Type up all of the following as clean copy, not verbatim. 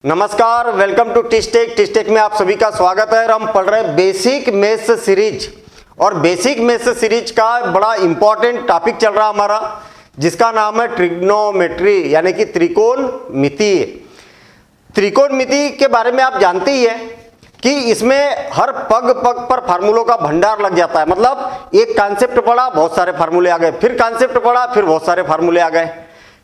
नमस्कार, welcome to टिस्टेक में आप सभी का स्वागत है। और हम पढ़ रहे हैं बेसिक मैथ्स सीरीज और बेसिक मैथ्स सीरीज का बड़ा इंपॉर्टेंट टॉपिक चल रहा हमारा, जिसका नाम है ट्रिग्नोमेट्री यानी कि त्रिकोणमिति। त्रिकोणमिति के बारे में आप जानते ही हैं कि इसमें हर पग पग पर फार्मूलों का भंडार लग जाता है। मतलब एक कॉन्सेप्ट पढ़ा, बहुत सारे फार्मूले आ गए, फिर कॉन्सेप्ट पढ़ा, फिर बहुत सारे फार्मूले आ गए।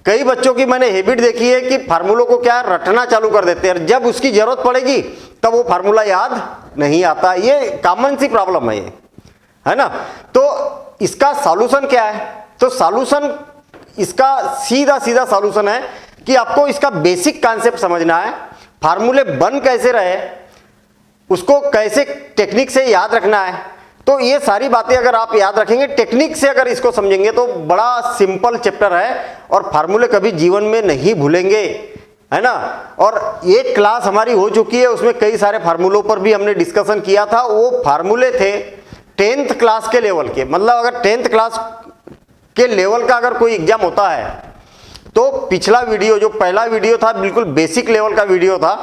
कई बच्चों की मैंने हैबिट देखी है कि फार्मूलों को क्या रटना चालू कर देते हैं, जब उसकी जरूरत पड़ेगी तब वो फार्मूला याद नहीं आता। ये कॉमन सी प्रॉब्लम है, ये है ना। तो इसका सॉल्यूशन क्या है? तो सॉल्यूशन इसका सीधा सीधा सॉल्यूशन है कि आपको इसका बेसिक कॉन्सेप्ट समझना है। फार्मूले बन कैसे रहे, उसको कैसे टेक्निक से याद रखना है। तो ये सारी बातें अगर आप याद रखेंगे, टेक्निक से अगर इसको समझेंगे, तो बड़ा सिंपल चैप्टर है और फार्मूले कभी जीवन में नहीं भूलेंगे, है ना। और एक क्लास हमारी हो चुकी है, उसमें कई सारे फार्मूलों पर भी हमने डिस्कशन किया था। वो फार्मूले थे 10th क्लास के लेवल के। मतलब अगर 10th क्लास के लेवल का अगर कोई एग्जाम होता है तो पिछला वीडियो, जो पहला वीडियो था, बिल्कुल बेसिक लेवल का वीडियो था,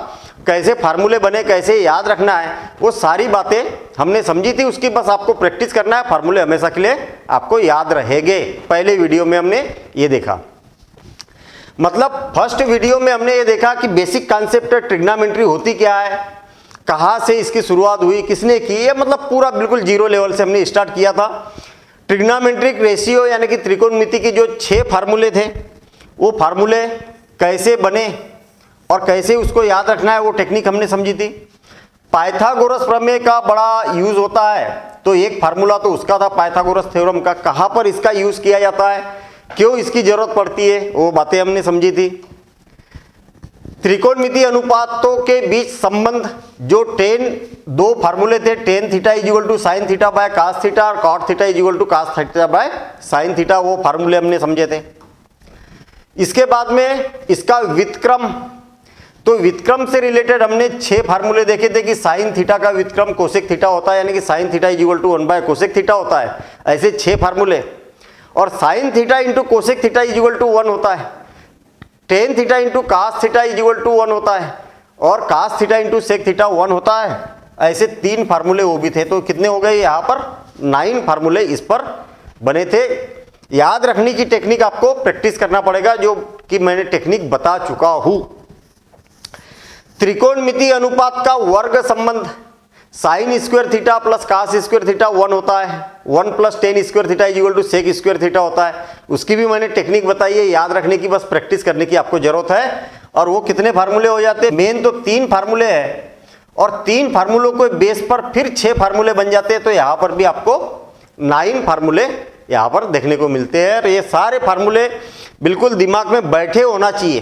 कैसे फार्मूले बने, कैसे याद रखना है, वो सारी बातें हमने समझी थी। उसकी बस आपको प्रैक्टिस करना है, फार्मूले हमेशा के लिए आपको याद रहेंगे। पहले वीडियो में हमने ये देखा, मतलब फर्स्ट वीडियो में हमने ये देखा कि बेसिक कॉन्सेप्ट ट्रिग्नोमेट्री होती क्या है, कहाँ से इसकी शुरुआत हुई, किसने की, ये मतलब पूरा बिल्कुल जीरो लेवल से हमने स्टार्ट किया था। ट्रिग्नोमेट्रिक रेशियो यानी कि त्रिकोणमिति की जो 6 फार्मूले थे, वो फार्मूले कैसे बने और कैसे उसको याद रखना है, वो टेक्निक हमने समझी थी। पाइथागोरस प्रमेय का बड़ा यूज होता है, तो एक फार्मूला तो उसका था पाइथागोरस थ्योरम का। कहाँ पर इसका यूज किया जाता है, क्यों इसकी जरूरत पड़ती है, वो बातें हमने समझी थी। त्रिकोणमिति अनुपातों के बीच संबंध, जो 2 फार्मूले थे, tan theta equal to sin theta by cos theta और cot theta equal to cos theta by sin theta, वो फार्मूले हमने समझे थे। इसके बाद में इसका व्युत्क्रम, तो व्युत्क्रम से रिलेटेड हमने 6 फार्मूले देखे थे कि साइन थीटा का व्युत्क्रम कोसेक थीटा होता है, यानी कि sine theta equal to 1 by cosec theta होता है। ऐसे 6 फार्मूले। और sine theta into cosec theta equal to 1 होता है, tan theta into cos theta equal to 1 होता है, और cos theta into sec theta 1 होता है। ऐसे 3 फार्मूले वो भी थे। तो कितने हो गए यहाँ पर? 9 फार्मूले इस पर बने थे। याद रखने की टेक्निक आपको प्रैक्टिस करना पड़ेगा, जो कि मैंने टेक्निक बता चुका हूं। त्रिकोणमिति अनुपात का वर्ग संबंध, sine square theta plus cos square theta 1 होता है, 1 plus tan square theta equal to sec square theta होता है। उसकी भी मैंने टेक्निक बताई है, याद रखने की बस प्रैक्टिस करने की आपको जरूरत है। और वो कितने फार्मूले हो जाते हैं? मेन तो 3 फार्मूले हैं, और 3 फार्मूलों को बेस पर फिर 6 फार्मूले बन जाते हैं। तो यहाँ पर भी आपको 9 फार्मूले यहाँ पर देखने को मिलते हैं। और ये सारे फार्मूले बिल्कुल दिमाग में बैठे होना चाहिए,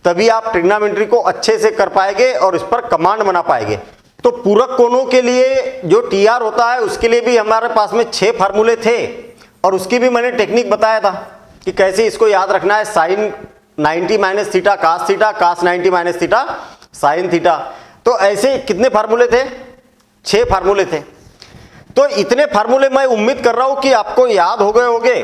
तभी आप ट्रिग्नोमेट्री को अच्छे से कर पाएंगे और इस पर कमांड बना पाएंगे। तो पूरक कोणों के लिए जो टीआर होता है, उसके लिए भी हमारे पास में 6 फार्मूले थे, और उसकी भी मैंने टेक्निक बताया था कि कैसे इसको याद रखना है। Sine 90 minus theta cos theta, cos 90 minus theta sine theta. तो ऐसे कितने फार्मूले थे? 6 फार्मूले थे। तो इतने फार्मूले मैं उम्मीद कर रहा हूं कि आपको याद हो गए होंगे,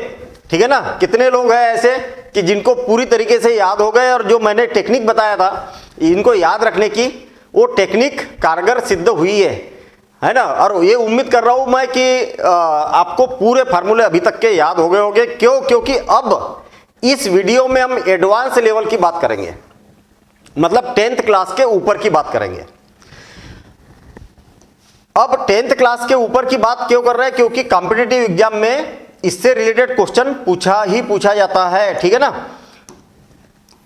ठीक है ना। कितने लोग हैं ऐसे कि जिनको पूरी तरीके से याद हो गए, और जो मैंने टेक्निक बताया था इनको याद रखने की, वो टेक्निक कारगर सिद्ध हुई है ना। और ये उम्मीद कर रहा हूं मैं कि आपको पूरे फार्मूले अभी तक के याद हो गए होंगे। क्यों? क्योंकि अब इस वीडियो में हम एडवांस लेवल की बात करेंगे, मतलब 10th क्लास के ऊपर की बात करेंगे। अब 10th क्लास के ऊपर की बात क्यों कर रहे हैं? क्योंकि कॉम्पिटिटिव एग्जाम में इससे रिलेटेड क्वेश्चन पूछा जाता है, ठीक है ना।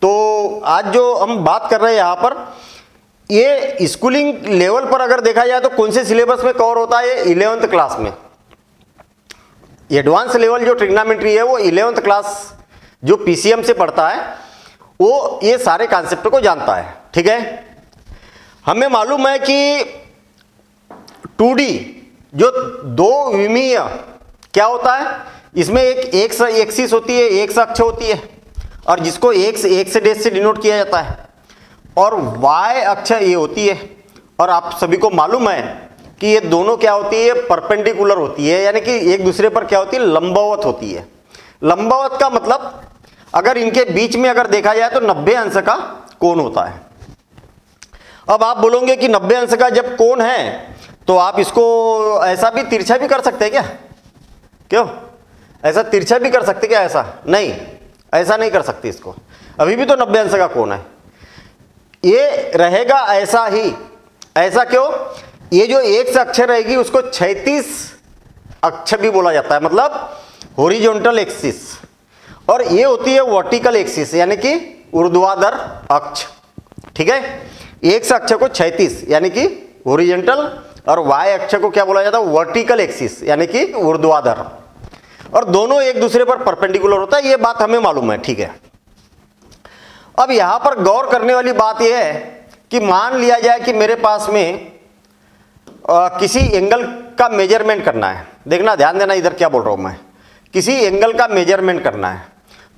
तो आज जो हम बात कर रहे हैं यहाँ पर, ये स्कूलिंग लेवल पर अगर देखा जाए तो कौन से सिलेबस में कवर होता है? 11th क्लास में। एडवांस लेवल जो ट्रिग्नोमेट्री है वो 11th क्लास जो पीसीएम से पढ़ता है, वो ये सारे कॉन्सेप्ट को जानता है, ठीक है। हमें मालूम है कि 2D जो 2 विमीय क्या होता है, इसमें एक एक्स एक्सिस होती है, एक्स अक्ष होती है, और जिसको एक्स डैश से डिनोट किया जाता है, और वाई अक्ष ये होती है। और आप सभी को मालूम है कि ये दोनों क्या होती है? परपेंडिकुलर होती है, यानी कि एक दूसरे पर क्या होती है? लंबवत होती है। लंबवत का मतलब अगर इनके बीच में अगर देखा जाए तो 90 अंश का कोण होता है। अब आप बोलोगे कि 90 अंश का जब कोण है तो आप इसको ऐसा भी तिरछा भी कर सकते हैं क्या? क्यों ऐसा तिरछा भी कर सकते क्या? ऐसा नहीं, ऐसा नहीं कर सकते इसको, अभी भी तो 90 अंश का कोण है, ये रहेगा ऐसा ही। ऐसा क्यों? ये जो एक अक्ष रहेगी उसको क्षैतिज अक्ष भी बोला जाता है, मतलब हॉरिजॉन्टल एक्सिस, और ये होती है वर्टिकल एक्सिस यानी कि ऊर्ध्वाधर अक्ष। ठीक है, एक अक्ष को क्षैतिज यानी कि हॉरिजॉन्टल और वाय अक्ष को क्या बोला जाता है? वर्टिकल एक्सिस यानी कि ऊर्ध्वाधर, और दोनों एक दूसरे पर परपेंडिकुलर होता है, ये बात हमें मालूम है। ठीक है, अब यहां पर गौर करने वाली बात यह है कि मान लिया जाए कि मेरे पास में किसी एंगल का मेजरमेंट करना है। देखना, ध्यान देना इधर क्या बोल रहा हूं मैं, किसी एंगल का मेजरमेंट करना है।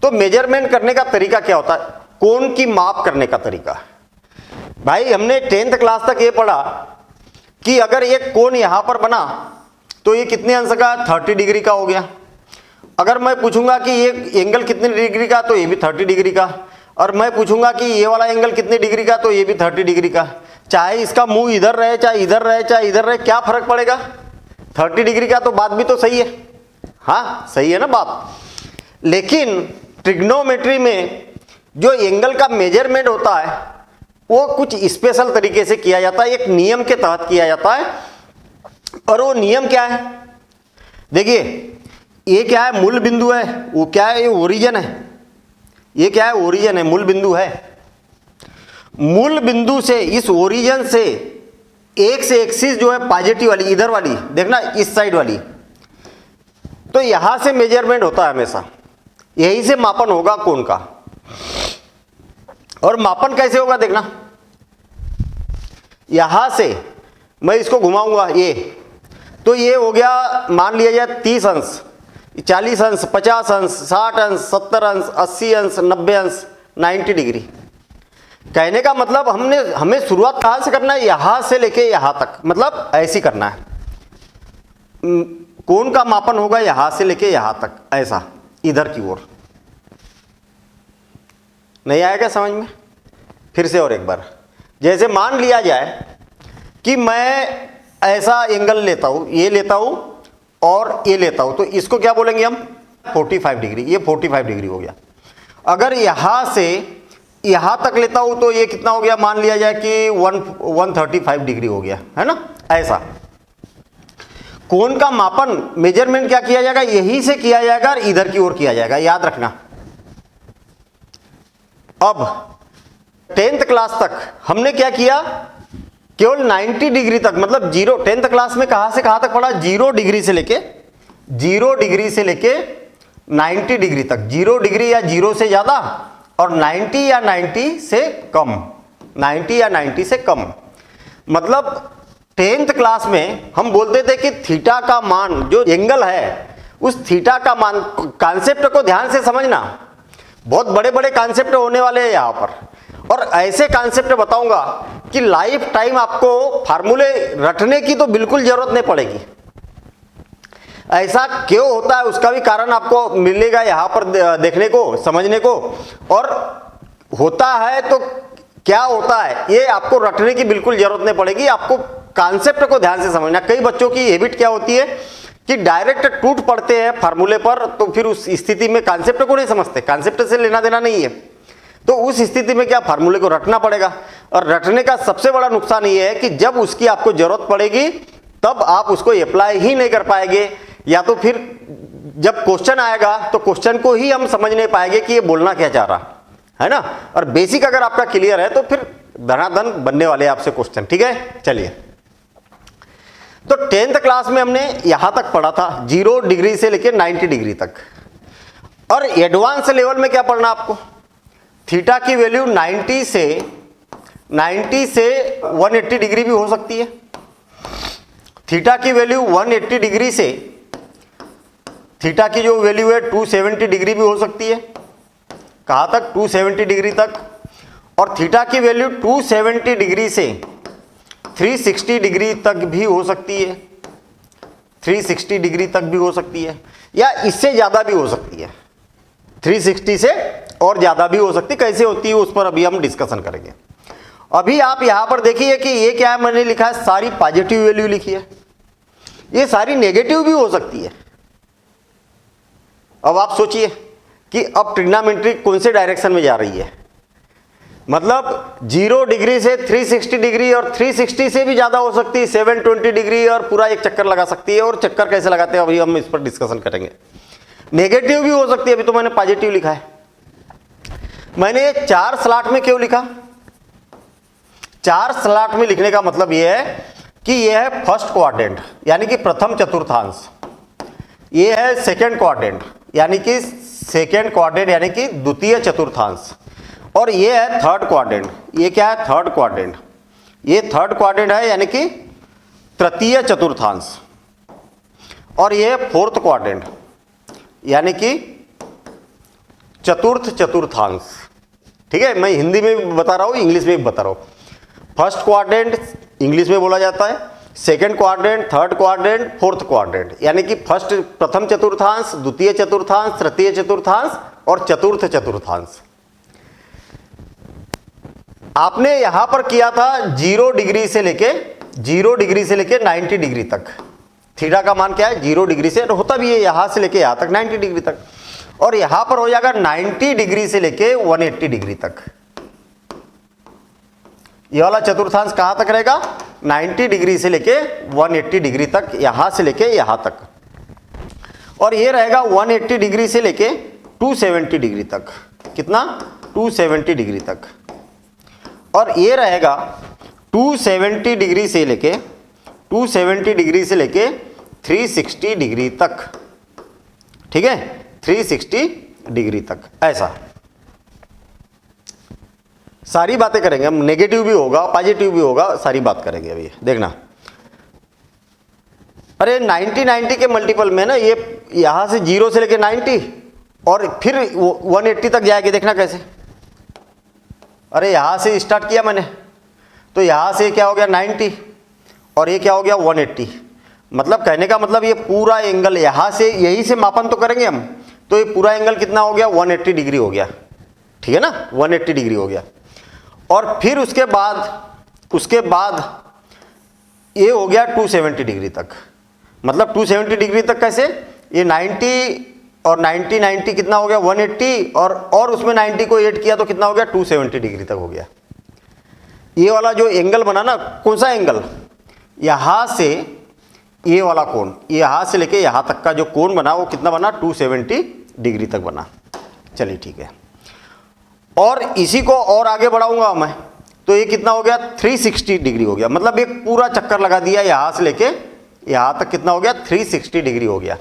तो मेजरमेंट करने का तरीका क्या होता है? कोण की माप करने का तरीका। भाई हमने 10th क्लास तक ये पढ़ा कि अगर एक कोण यहां पर बना तो ये कितने अंश का? 30 डिग्री का हो गया। अगर मैं पूछूंगा कि ये एंगल कितने डिग्री का, तो ये भी 30 डिग्री का, और मैं पूछूंगा कि ये वाला एंगल कितने डिग्री का, तो ये भी 30 डिग्री का। चाहे इसका मुंह इधर रहे, चाहे इधर रहे, चाहे इधर रहे, क्या फर्क पड़ेगा? 30 डिग्री का तो बात भी तो सही है। हाँ सही है ना बात। लेकिन ट्रिग्नोमेट्री में जो एंगल का मेजरमेंट होता है वो कुछ स्पेशल तरीके से किया जाता है, एक नियम के तहत किया जाता है। और वो नियम क्या है? देखिए, ये क्या है? मूल बिंदु है। वो क्या है? ये ओरिजिन है। ये क्या है? ओरिजिन है, मूल बिंदु है। मूल बिंदु से, इस ओरिजिन से एक्स एक्सिस जो है पॉजिटिव वाली, इधर वाली देखना, इस साइड वाली, तो यहां से मेजरमेंट होता है हमेशा, यहीं से मापन होगा कोण का। और मापन कैसे होगा? देखना, यहां से मैं इसको घुमाऊंगा ये, तो ये हो गया मान लिया जाए 30 अंश, 40 अंश, 50 अंश, 60 अंश, 70 अंश, 80 अंश, 90 अंश, 90 डिग्री। कहने का मतलब हमें शुरुआत कहां से करना है? यहां से लेके यहां तक, मतलब ऐसी करना है। कोण का मापन होगा यहां से लेके यहां तक, ऐसा इधर की ओर। नहीं आएगा समझ में? फिर से और एक बार, जैसे मान लिया जाए कि मैं ऐसा एंगल लेता हूं, ये लेता हूं और ये लेता हूं, तो इसको क्या बोलेंगे हम? 45 डिग्री। ये 45 डिग्री हो गया। अगर यहां से यहां तक लेता हूं तो ये कितना हो गया? मान लिया जाए कि 135 डिग्री हो गया, है ना? ऐसा कोण का मापन, मेजरमेंट क्या किया जाएगा? यहीं से किया जाएगा और इधर की ओर किया जाएगा, याद रखना। अब 10th क्लास तक हमने क्या किया? केवल 90 डिग्री तक, मतलब 10th क्लास में कहां से कहां तक पढ़ा? 0 डिग्री से लेके 90 डिग्री तक। 0 डिग्री या 0 से ज्यादा और 90 या 90 से कम, 90 या 90 से कम। मतलब 10th क्लास में हम बोलते थे कि थीटा का मान, जो एंगल है, उस थीटा का मान, कॉन्सेप्ट को ध्यान से समझना, बहुत बड़े बड़े कॉन्सेप्ट होने वाले हैं यहां पर, और ऐसे कॉन्सेप्ट बताऊंगा कि लाइफ टाइम आपको फार्मूले रटने की तो बिल्कुल जरूरत नहीं पड़ेगी। ऐसा क्यों होता है उसका भी कारण आपको मिलेगा यहां पर देखने को, समझने को। और होता है तो क्या होता है ये आपको रटने की बिल्कुल जरूरत नहीं पड़ेगी, आपको कॉन्सेप्ट को ध्यान से समझना। कई बच्चों की हैबिट क्या होती है कि डायरेक्ट टूट पड़ते हैं फार्मूले पर, तो फिर उस स्थिति में कॉन्सेप्ट को नहीं समझते, कॉन्सेप्ट से लेना देना नहीं है, तो उस स्थिति में क्या फार्मूले को रटना पड़ेगा। और रटने का सबसे बड़ा नुकसान ये है कि जब उसकी आपको जरूरत पड़ेगी तब आप उसको अप्लाई ही नहीं कर पाएंगे, या तो फिर जब क्वेश्चन आएगा तो क्वेश्चन को ही हम समझ नहीं पाएंगे कि ये बोलना क्या चाह रहा है ना। और बेसिक अगर आपका क्लियर है तो फिर धनाधन बनने वाले आपसे क्वेश्चन। ठीक है, चलिए। तो 10th क्लास में हमने यहां तक पढ़ा था 0 डिग्री से लेकर 90 डिग्री तक। और एडवांस लेवल में क्या पढ़ना आपको? थीटा की वैल्यू 90 से 180 डिग्री भी हो सकती है। थीटा की वैल्यू 180 डिग्री से, थीटा की जो वैल्यू है 270 डिग्री भी हो सकती है। कहां तक? 270 डिग्री तक। और थीटा की वैल्यू 270 डिग्री से 360 डिग्री तक भी हो सकती है, 360 डिग्री तक भी हो सकती है, या इससे ज्यादा भी हो सकती है। 360 से और ज्यादा भी हो सकती है, कैसे होती है उस पर अभी हम डिस्कशन करेंगे। अभी आप यहां पर देखिए कि ये क्या है, मैंने लिखा है सारी पॉजिटिव वैल्यू लिखी है, ये सारी नेगेटिव भी हो सकती है। अब आप सोचिए कि अब ट्रिग्नोमेट्री कौन से डायरेक्शन में जा रही है, मतलब 0 डिग्री से 360 डिग्री और 360 से भी ज्यादा हो सकती है, 720 डिग्री और पूरा एक चक्कर लगा सकती है। और चक्कर कैसे लगाते हैं अभी हम इस पर डिस्कशन करेंगे। नेगेटिव भी हो सकती है, अभी तो मैंने पॉजिटिव लिखा है। मैंने ये 4 स्लॉट में क्यों लिखा? 4 स्लॉट में लिखने का मतलब यह है कि यह है फर्स्ट क्वाड्रेंट यानी कि प्रथम चतुर्थांश, ये है सेकंड क्वाड्रेंट यानी कि सेकंड क्वाड्रेंट यानी कि द्वितीय चतुर्थांश, और ये है थर्ड क्वाड्रेंट। ये क्या है? Third quadrant. ये थर्ड क्वाड्रेंट है यानी कि तृतीय चतुर्थांश, और ये फोर्थ क्वाड्रेंट यानी कि चतुर्थ चतुर्थांश। ठीक है, मैं हिंदी में भी बता रहा हूं, इंग्लिश में भी बता रहा हूं। फर्स्ट क्वाड्रेंट इंग्लिश में बोला जाता है, second quadrant, third quadrant, fourth quadrant, यानी कि फर्स्ट प्रथम चतुर्थांश, द्वितीय चतुर्थांश, तृतीय चतुर्थांश और चतुर्थ चतुर्थांश। आपने यहां पर किया था 0 डिग्री से लेके 90 डिग्री तक। थीटा का मान क्या है? 0 डिग्री से, होता भी है यहां से लेके यहां तक 90 डिग्री तक, और यहां पर हो जाएगा 90 डिग्री से लेके 180 डिग्री तक। ये वाला चतुर्थांश कहां तक रहेगा? 90 डिग्री से लेके 180 डिग्री तक, यहां से लेके यहां तक। और ये रहेगा 180 डिग्री से लेके 270 डिग्री तक। कितना? 270 डिग्री तक। और ये रहेगा 270 डिग्री से लेके 360 डिग्री तक। ठीक है, 360 डिग्री तक। ऐसा सारी बातें करेंगे हम, नेगेटिव भी होगा पॉजिटिव भी होगा, सारी बात करेंगे अभी देखना। अरे 90 के मल्टीपल में ना, ये यहां से 0 से लेके 90 और फिर 180 तक जाएगी, देखना कैसे। अरे यहां से स्टार्ट किया मैंने, तो यहां से क्या हो गया 90 और ये क्या हो गया 180। मतलब कहने का मतलब ये पूरा एंगल यहां से, यही से मापन तो करेंगे हम, तो ये पूरा एंगल कितना हो गया? 180 डिग्री हो गया। ठीक है ना, 180 डिग्री हो गया। और फिर उसके बाद ये हो गया 270 डिग्री तक। मतलब 270 डिग्री तक कैसे? ये 90 और 90 कितना हो गया? 180, और उसमें 90 को ऐड किया तो कितना हो गया? 270 डिग्री तक हो गया। ये वाला जो एंगल बना ना, कौन सा एंगल? यहां से ये वाला कोण, यहां से लेके यहां तक का जो कोण बना वो कितना बना? 270 डिग्री तक बना। चलिए ठीक है, और इसी को और आगे बढ़ाऊंगा मैं, तो ये कितना हो गया? 360 डिग्री हो गया। मतलब एक पूरा चक्कर लगा दिया यहां से लेके यहां तक, कितना हो गया? 360 डिग्री हो गया।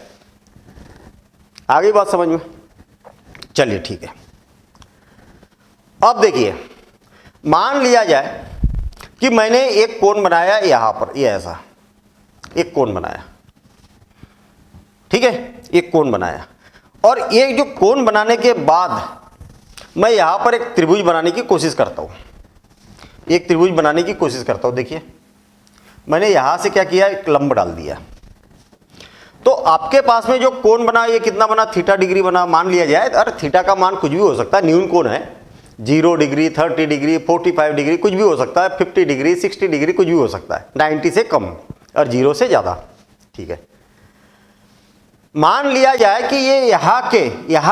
आ गई बात समझ में? चलिए ठीक है। अब देखिए, मान लिया जाए कि मैंने एक कोण बनाया यहां पर, ये ऐसा एक कोण बनाया। ठीक है, एक कोण बनाया, और ये जो कोण बनाने के बाद मैं यहां पर एक त्रिभुज बनाने की कोशिश करता हूं, एक त्रिभुज बनाने की कोशिश करता हूं। देखिए मैंने यहां से क्या किया? एक लंब डाल दिया। तो आपके पास में जो कोण बना, ये कितना बना? थीटा डिग्री बना। मान लिया जाए, अरे थीटा का मान कुछ भी हो सकता है, न्यून कोण है, 0 डिग्री, 30 डिग्री, 45 डिग्री, कुछ भी हो सकता है, 50 डिग्री, 60 डिग्री, कुछ भी हो सकता है, 90 से कम और 0 से ज्यादा। ठीक है, मान लिया जाए कि ये यहां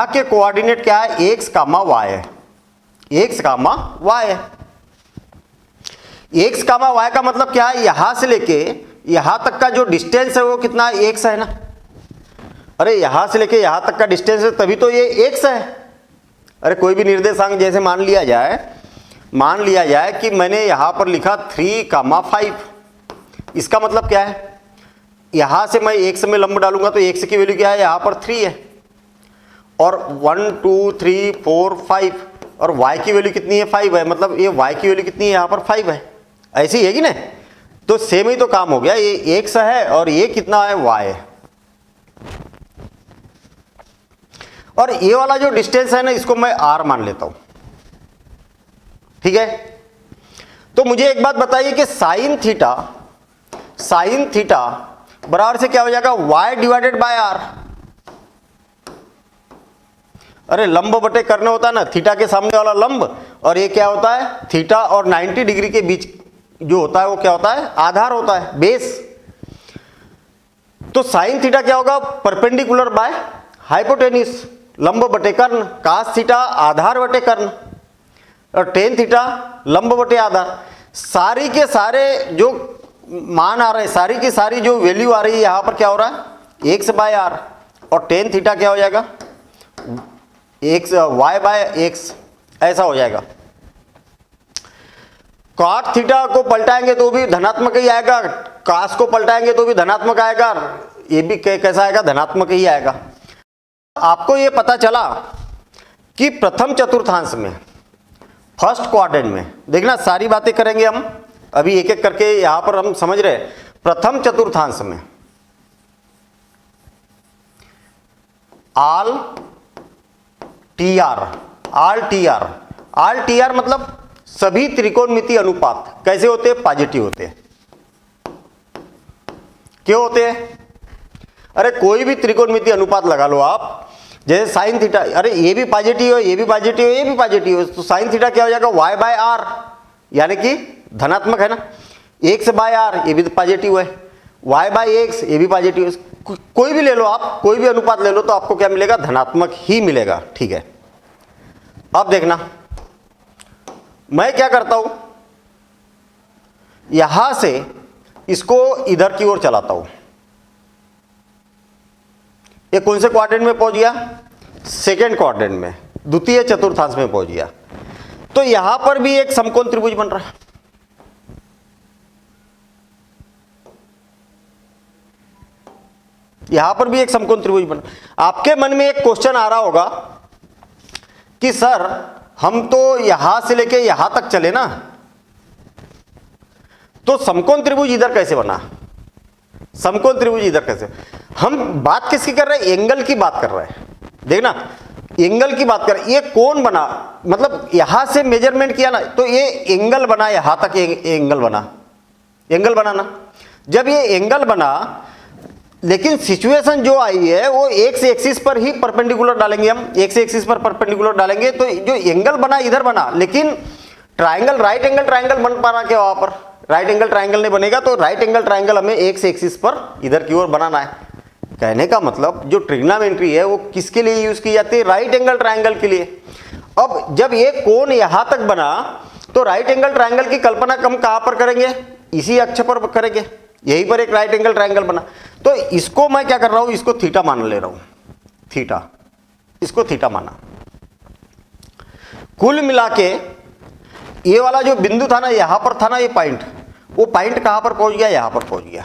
के कोऑर्डिनेट क्या है? x, y है। x, y है। x, y का मतलब क्या है? यहां से लेके यहां तक का जो डिस्टेंस है वो कितना? x है ना। अरे यहां से लेके यहां तक का डिस्टेंस है, तभी तो ये x है। अरे कोई भी निर्देशांक, जैसे मान लिया जाए कि मैंने यहां पर लिखा 3, 5। इसका मतलब क्या है? यहां से मैं x में लंब डालूंगा तो x की वैल्यू क्या है? यहां पर 3 है, और 1, 2, 3, 4, 5, और y की वैल्यू कितनी है? 5 है। मतलब ये y की वैल्यू कितनी है? यहां पर 5 है। ऐसी है कि नहीं? तो सेम ही तो काम हो गया, ये x है और ये कितना है? y है। और ये वाला जो डिस्टेंस है ना, इसको मैं r मान लेता हूं। ठीक है, तो मुझे एक बात बताइए कि साइन थीटा बराबर से क्या हो जाएगा? y divided by r। अरे लंब बटे कर्ण होता है ना, थीटा के सामने वाला लंब, और ये क्या होता है, थीटा और 90 डिग्री के बीच जो होता है वो क्या होता है, आधार होता है, बेस। तो साइन थीटा क्या होगा, परपेंडिकुलर बाय हाइपोटेन्यूज, लंब बटे कर्ण, कास थीटा आधार बटे कर्ण, और टेन थीटा लंब बटे आधार। सारी के सारे जो मान आ रहे हैं, सारी की सारी जो वैल्यू आ रही है यहां पर क्या हो रहा है, एक्स बाय आर, और टेन थीटा क्या हो जाएगा, एक्स वाई बाय एक्स, ऐसा हो जाएगा। कॉट थीटा को पलटाएंगे तो भी धनात्मक ही आएगा, कास को पलटाएंगे तो भी धनात्मक आएगा, ये भी कैसा आएगा, धनात्मक ही आएगा। आपको ये पता चला कि प्रथम चतुर्थांश में, फर्स्ट क्वाड्रेंट में, देखना सारी बातें करेंगे हम अभी एक एक करके, यहां पर हम समझ रहे हैं। प्रथम चतुर्थांश में आल टी आर मतलब सभी त्रिकोणमितीय अनुपात कैसे होते हैं, पॉजिटिव होते हैं। क्यों होते हैं, अरे कोई भी त्रिकोणमितीय अनुपात लगा लो आप, जैसे साइन थीटा, अरे ये भी पॉजिटिव है, ये भी पॉजिटिव है, ये भी पॉजिटिव है, तो साइन थीटा क्या हो जाएगा, वाई बाय आर, यानी कि धनात्मक है ना। एक्स बाय आर ये भी पॉजिटिव है, वाई बाय एक्स ये भी पॉजिटिव है। कोई भी ले लो आप, कोई भी अनुपात ले लो तो आपको क्या मिलेगा, धनात्मक ही मिलेगा, ठीक है। अब देखना मैं क्या करता हूं, यहां से इसको इधर की ओर चलाता हूं। ये कौन से क्वाड्रेंट में पहुंच गया, सेकेंड क्वाड्रेंट में, द्वितीय चतुर्थांश में पहुंच गया। तो यहां पर भी एक समकोण त्रिभुज बन रहा है। यहां पर भी एक समकोण त्रिभुज बन, आपके मन में एक क्वेश्चन आ रहा होगा कि सर हम तो यहां से लेके यहां तक चले ना, तो समकोण त्रिभुज इधर कैसे बना, समकोण त्रिभुज इधर कैसे। हम बात किसकी कर रहे हैं, एंगल की बात कर रहे हैं। देखना एंगल की बात कर, ये कौन बना, मतलब यहां से मेजरमेंट किया ना, तो ये एंगल बना, यहां तक एंगल बना, एंगल बनाना। जब ये एंगल बना, लेकिन सिचुएशन जो आई है वो एक्स एक्सिस पर ही परपेंडिकुलर डालेंगे, हम एक्स एक्सिस पर परपेंडिकुलर डालेंगे, तो जो एंगल बना इधर बना, लेकिन ट्राइंगल, राइट एंगल ट्राइंगल बन पाना क्या, वहां पर राइट एंगल ट्राइंगल नहीं बनेगा। तो राइट एंगल ट्राइंगल हमें एक्स एक्सिस पर इधर की ओर बनाना है। कहने का मतलब जो ट्रिग्नोमेट्री है वो किसके लिए यूज की जाती है, राइट एंगल ट्राइंगल के लिए। अब जब ये कोण यहां तक बना, तो राइट एंगल ट्राइंगल की कल्पना हम कहां पर करेंगे, इसी अक्ष पर करेंगे, यहीं पर एक राइट एंगल ट्राइंगल बना। तो इसको मैं क्या कर रहा हूं, इसको थीटा मान ले रहा हूं, थीटा, इसको थीटा माना। कुल मिला के ये वाला जो बिंदु था ना, यहां पर था ना ये पॉइंट, वो पॉइंट कहां पर पहुंच गया, यहां पर पहुंच गया।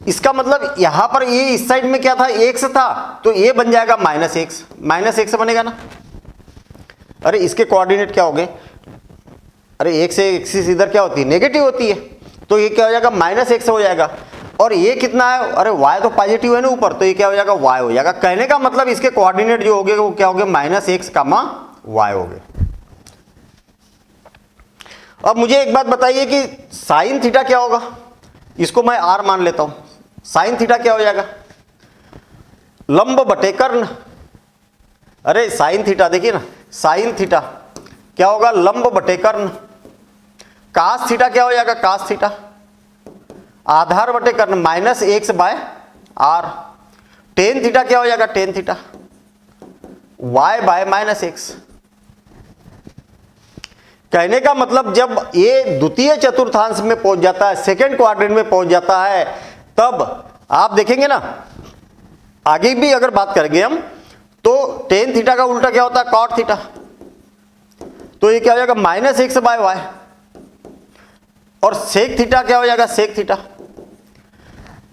इसका मतलब यहां पर ये इस साइड में क्या था, एक्स था, तो ये बन जाएगा माइनस एक्स, माइनस एक्स बनेगा ना। अरे इसके कोऑर्डिनेट क्या हो गए, अरे एक्स एक्सिस इधर क्या होती है, नेगेटिव होती है, तो ये क्या हो जाएगा, माइनस एक्स हो जाएगा। और ये कितना है, अरे y तो पॉजिटिव है ना ऊपर, तो ये क्या हो जाएगा, y हो जाएगा। कहने का मतलब इसके कोऑर्डिनेट जो हो गए वो क्या हो गए, माइनस एक्स कामा y हो गए। अब मुझे एक बात बताइए कि साइन थीटा क्या होगा, इसको मैं r मान लेता हूं। साइन थीटा क्या हो जाएगा, लंब बटे कर्ण। अरे साइन थीटा देखिए ना, साइन थीटा क्या होगा, लंब बटे कर्ण। कास थीटा क्या हो जाएगा, कास थीटा आधार बटे कर्ण, minus x by R. Tan theta क्या हो जाएगा, tan theta y by minus x. कहने का मतलब जब ये द्वितीय चतुर्थांश में पहुंच जाता है, सेकेंड क्वाड्रेंट में पहुंच जाता है, तब आप देखेंगे ना, आगे भी अगर बात करेंगे हम, तो टेन थीटा का उल्टा क्या होता है, कॉट थीटा। तो ये क्या हो जाएगा, माइनस एक्स बाय वाई। और सेक थीटा क्या हो जाएगा, sec theta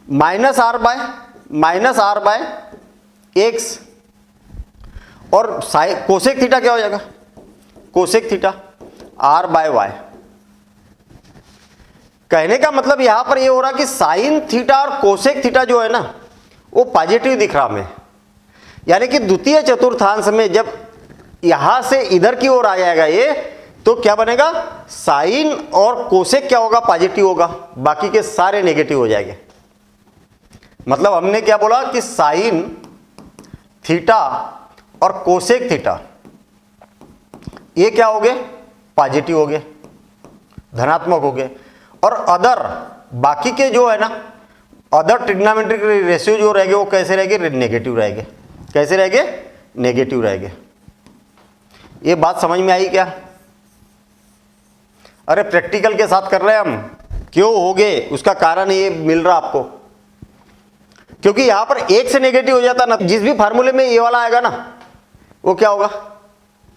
minus R by X. और कोसेक थीटा क्या हो जाएगा, cosec theta R by Y. कहने का मतलब यहां पर ये हो रहा कि साइन थीटा और कोसेक थीटा जो है ना वो पॉजिटिव दिख रहा हमें, यानी कि द्वितीय चतुर्थांश में जब यहां से इधर की ओर आ जाएगा ये, तो क्या बनेगा, साइन और कोसेक क्या होगा, पॉजिटिव होगा, बाकी के सारे नेगेटिव हो जाएंगे। मतलब हमने क्या बोला कि साइन थीटा और कोसेक थीटा, ये क्या हो गए? पॉजिटिव हो गए, धनात्मक हो गए। और अदर बाकी के जो है ना, अदर ट्रिग्नोमेट्रिक रेशियो जो रहेंगे वो कैसे रहेंगे? नेगेटिव रहेंगे। कैसे रहेंगे? नेगेटिव रहेंगे। ये बात समझ में आई क्या? अरे प्रैक्टिकल के साथ कर रहे हैं हम। क्यों हो गए उसका कारण ये मिल रहा आपको, क्योंकि यहां पर एक से नेगेटिव हो जाता ना, जिस भी फार्मूले में ये वाला आएगा ना वो क्या होगा?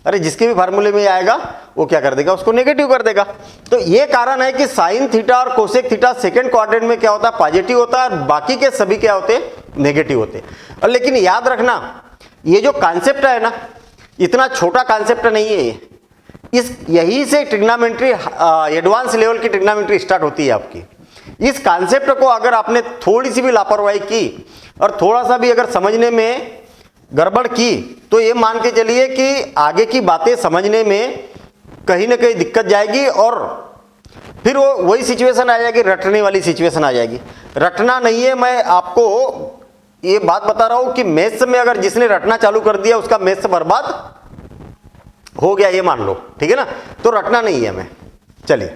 अरे जिसके भी फार्मूले में आएगा वो क्या कर देगा? उसको नेगेटिव कर देगा। तो ये कारण है कि साइन थीटा और कोसेक थीटा सेकंड क्वाड्रेंट में क्या होता है? पॉजिटिव होता है, और बाकी के सभी क्या होते हैं? नेगेटिव होते हैं। और लेकिन याद रखना, ये जो कॉन्सेप्ट है ना, इतना छोटा कॉन्सेप्ट नहीं है ये। यही से ट्रिग्नोमेट्री एडवांस लेवल की ट्रिग्नोमेट्री स्टार्ट होती है आपकी। इस कॉन्सेप्ट को अगर आपने थोड़ी सी भी लापरवाही की और थोड़ा सा भी अगर समझने में गड़बड़ की, तो ये मान के चलिए कि आगे की बातें समझने में कहीं ना कहीं दिक्कत जाएगी, और फिर वो वही सिचुएशन आ जाएगी, रटने वाली सिचुएशन आ जाएगी। रटना नहीं है, मैं आपको ये बात बता रहा हूं कि मैथ्स में अगर जिसने रटना चालू कर दिया उसका मैथ्स बर्बाद हो गया, ये मान लो, ठीक है ना। तो रटना नहीं है हमें। चलिए,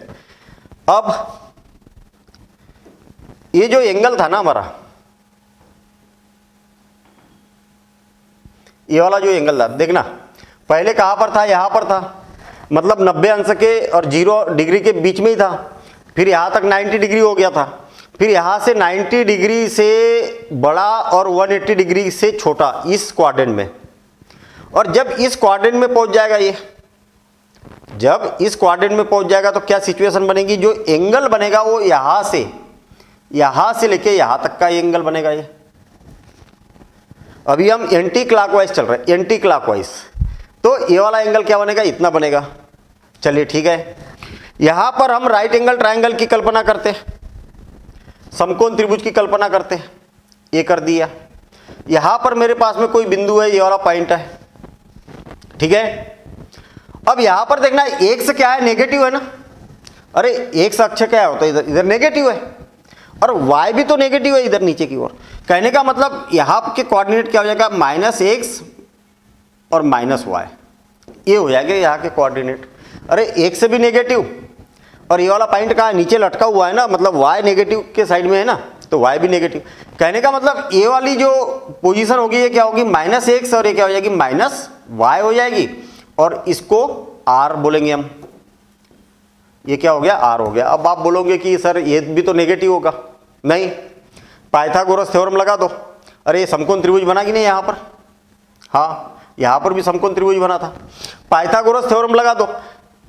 अब ये जो एंगल था ना हमारा, ये वाला जो एंगल था, देखना पहले कहां पर था? यहां पर था, मतलब 90 अंश के और 0 डिग्री के बीच में ही था। फिर यहां तक 90 डिग्री हो गया था। फिर यहां से 90 डिग्री से बड़ा और 180 डिग्री से छोटा इस क्वाड्रेंट में। और जब इस क्वाड्रेंट में पहुंच जाएगा, ये जब इस क्वाड्रेंट में पहुंच जाएगा तो क्या सिचुएशन बनेगी? जो एंगल बनेगा वो यहां से लेके यहां तक का एंगल बनेगा। ये अभी हम एंटी क्लॉकवाइज चल रहे हैं, एंटी क्लॉकवाइज, तो ये वाला एंगल क्या बनेगा? इतना बनेगा। चलिए ठीक है, यहां पर हम राइट एंगल ट्रायंगल की कल्पना करते हैं, समकोण त्रिभुज की कल्पना करते हैं, ये कर दिया। यहां पर मेरे पास में कोई बिंदु है, ये वाला पॉइंट है, ठीक है। अब यहां पर देखना, एक्स क्या है? नेगेटिव है ना। अरे एक्स अक्ष क्या होता है? इधर नेगेटिव है, और y भी तो नेगेटिव है इधर नीचे की ओर। कहने का मतलब यहां के कोऑर्डिनेट क्या हो जाएगा? -x और -y, ये हो जाएगा यहाँ के कोऑर्डिनेट। अरे x से भी नेगेटिव, और ये वाला पॉइंट कहाँ है? नीचे लटका हुआ है ना, मतलब y नेगेटिव के साइड में है ना, तो y भी नेगेटिव। कहने का मतलब ये वाली जो पोजीशन होगी ये क्या होगी? -x, और ये क्या हो जाएगी? -y हो जाएगी, और इसको r बोलेंगे हम। ये क्या हो गया? r हो गया। अब आप बोलोगे कि सर ये भी तो नेगेटिव होगा। नहीं, पाइथागोरस थ्योरम लगा दो। अरे ये समकोण त्रिभुज बना कि नहीं यहाँ पर? हाँ, यहाँ पर भी समकोण त्रिभुज बना था। पाइथागोरस थ्योरम लगा दो,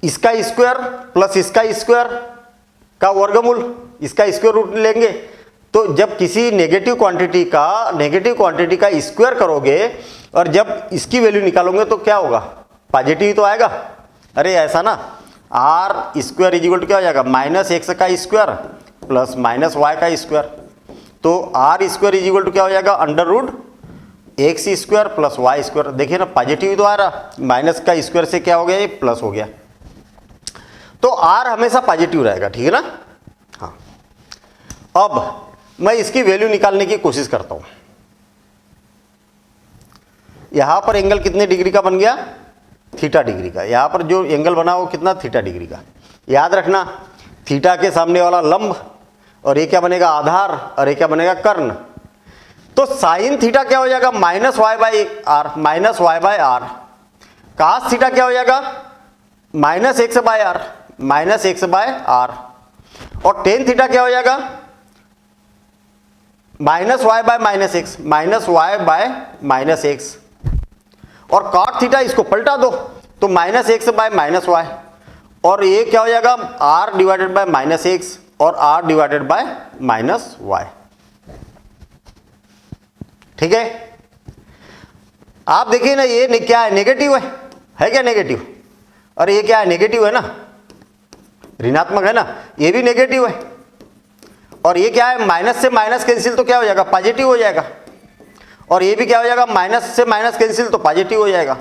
इसका स्क्वायर प्लस इसका स्क्वायर का वर्गमूल, इसका स्क्वायर रूट लेंगे। तो जब किसी नेगेटिव क्वांटिटी का स्क्वायर करोगे और जब इसकी वैल्यू निकालोगे तो क्या होगा? पॉजिटिव तो आएगा। अरे ऐसा ना, आर स्क्वायर इजिकल टू क्या हो जाएगा? -x का स्क्वायर प्लस -y का स्क्वायर। तो आर स्क्वायर इजिकल टू क्या हो जाएगा? √x square plus y square. देखिए ना, पॉजिटिव तो आ रहा, माइनस का स्क्वायर से क्या हो गया? ये प्लस हो गया। तो r हमेशा पॉजिटिव रहेगा, ठीक है ना। हाँ, अब मैं इसकी वैल्यू निकालने की कोशिश करता हूं। यहां पर एंगल कितने डिग्री का बन गया? थीटा डिग्री का। यहां पर जो एंगल बना वो कितना? थीटा डिग्री का। याद रखना, थीटा के सामने वाला लंब, और ये क्या बनेगा? आधार, और ये क्या बनेगा? कर्ण। तो साइन थीटा क्या हो जाएगा? -y/r, -y/r। कास थीटा क्या हो जाएगा? -x/r, -x/r। और टेन थीटा क्या हो जाएगा? -y/-x, -y/-x। और कॉट थीटा इसको पलटा दो तो -x/-y, और ये क्या हो जाएगा? r/-x और r/-y। ठीक है, आप देखिए ना, ये क्या है? नेगेटिव है क्या? नेगेटिव। और ये क्या है? नेगेटिव है ना, ऋणात्मक है ना, ये भी नेगेटिव है। और ये क्या है? माइनस से माइनस कैंसिल तो क्या हो जाएगा? पॉजिटिव हो जाएगा। और ये भी क्या हो जाएगा? माइनस से माइनस कैंसिल तो पॉजिटिव हो जाएगा।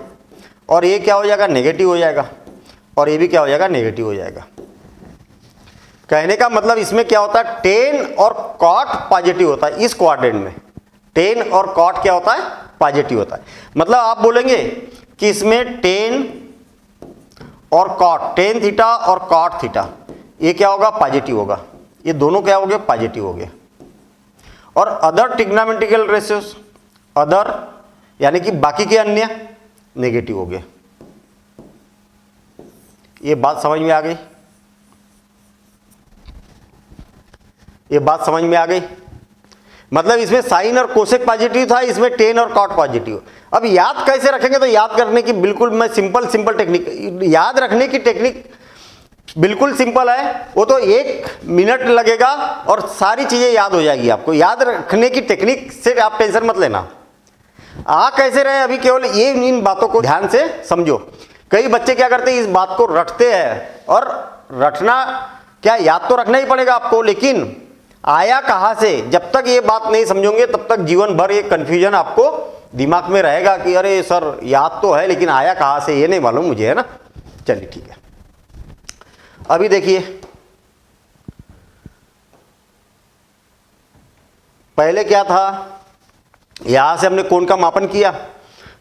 और ये क्या हो जाएगा? नेगेटिव हो जाएगा। और ये भी क्या हो जाएगा? नेगेटिव हो जाएगा। कहने का मतलब इसमें क्या होता है? टेन और कॉट पॉजिटिव होता है। इस क्वाड्रेंट में टेन और कॉट क्या होता है? पॉजिटिव होता है। मतलब आप बोलेंगे कि इसमें टेन और कॉट, टेन थीटा और कॉट थीटा, ये क्या होगा? पॉजिटिव होगा। ये दोनों क्या हो गए? पॉजिटिव हो गए। और अदर ट्रिग्नोमेट्रिकल रेशियोज, अदर यानी कि बाकी के अन्य, नेगेटिव हो गए। ये बात समझ में आ गई? ये बात समझ में आ गई? मतलब इसमें साइन और कोसेक पॉजिटिव था, इसमें टेन और कॉट पॉजिटिव। अब याद कैसे रखेंगे? तो याद करने की बिल्कुल मैं सिंपल टेक्निक, याद रखने की टेक्निक बिल्कुल सिंपल है। वो तो 1 मिनट लगेगा और सारी चीजें याद हो जाएगी आपको। याद रखने की टेक्निक से आप टेंशन मत लेना। आ कैसे रहे, अभी केवल ये इन बातों को ध्यान से समझो। कई बच्चे क्या करते हैं, इस बात को रटते हैं, और रटना क्या, याद तो रखना ही पड़ेगा आपको, लेकिन आया कहां से, जब तक ये बात नहीं समझोगे तब तक जीवन भर ये कंफ्यूजन आपको दिमाग में रहेगा कि अरे सर याद तो है लेकिन आया कहां से, ये नहीं मालूम मुझे, है ना। चलिए ठीक है, अभी देखिए पहले क्या था, यहां से हमने कोण का मापन किया,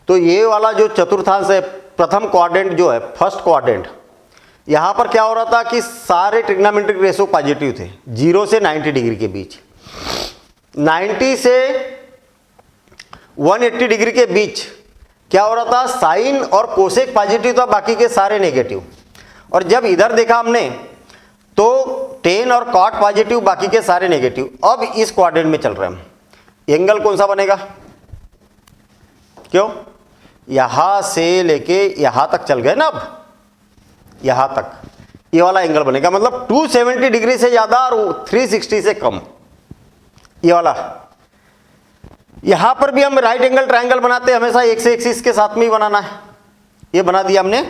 तो ये वाला जो चतुर्थांश है, प्रथम क्वाड्रेंट जो है, फर्स्ट क्वाड्रेंट, यहां पर क्या हो रहा था कि सारे ट्रिग्नोमेट्रिक रेशियो पॉजिटिव थे 0 से 90 डिग्री के बीच। 90 से 180 डिग्री के बीच क्या हो रहा था, साइन और कोसेक पॉजिटिव था, बाकी के सारे नेगेटिव। और जब इधर देखा हमने तो टेन और कॉट पॉजिटिव, बाकी के सारे नेगेटिव। अब इस क्वाड्रेंट में चल रहे हम, एंगल कौन सा बनेगा? क्यों, यहां से लेके यहां तक चल गए ना, अब यहां तक ये वाला एंगल बनेगा, मतलब 270 डिग्री से ज्यादा और 360 से कम, ये वाला। यहां पर भी हम राइट एंगल ट्रायंगल बनाते हैं, हमेशा एक से एक्सिस के साथ में ही बनाना है। ये बना दिया हमने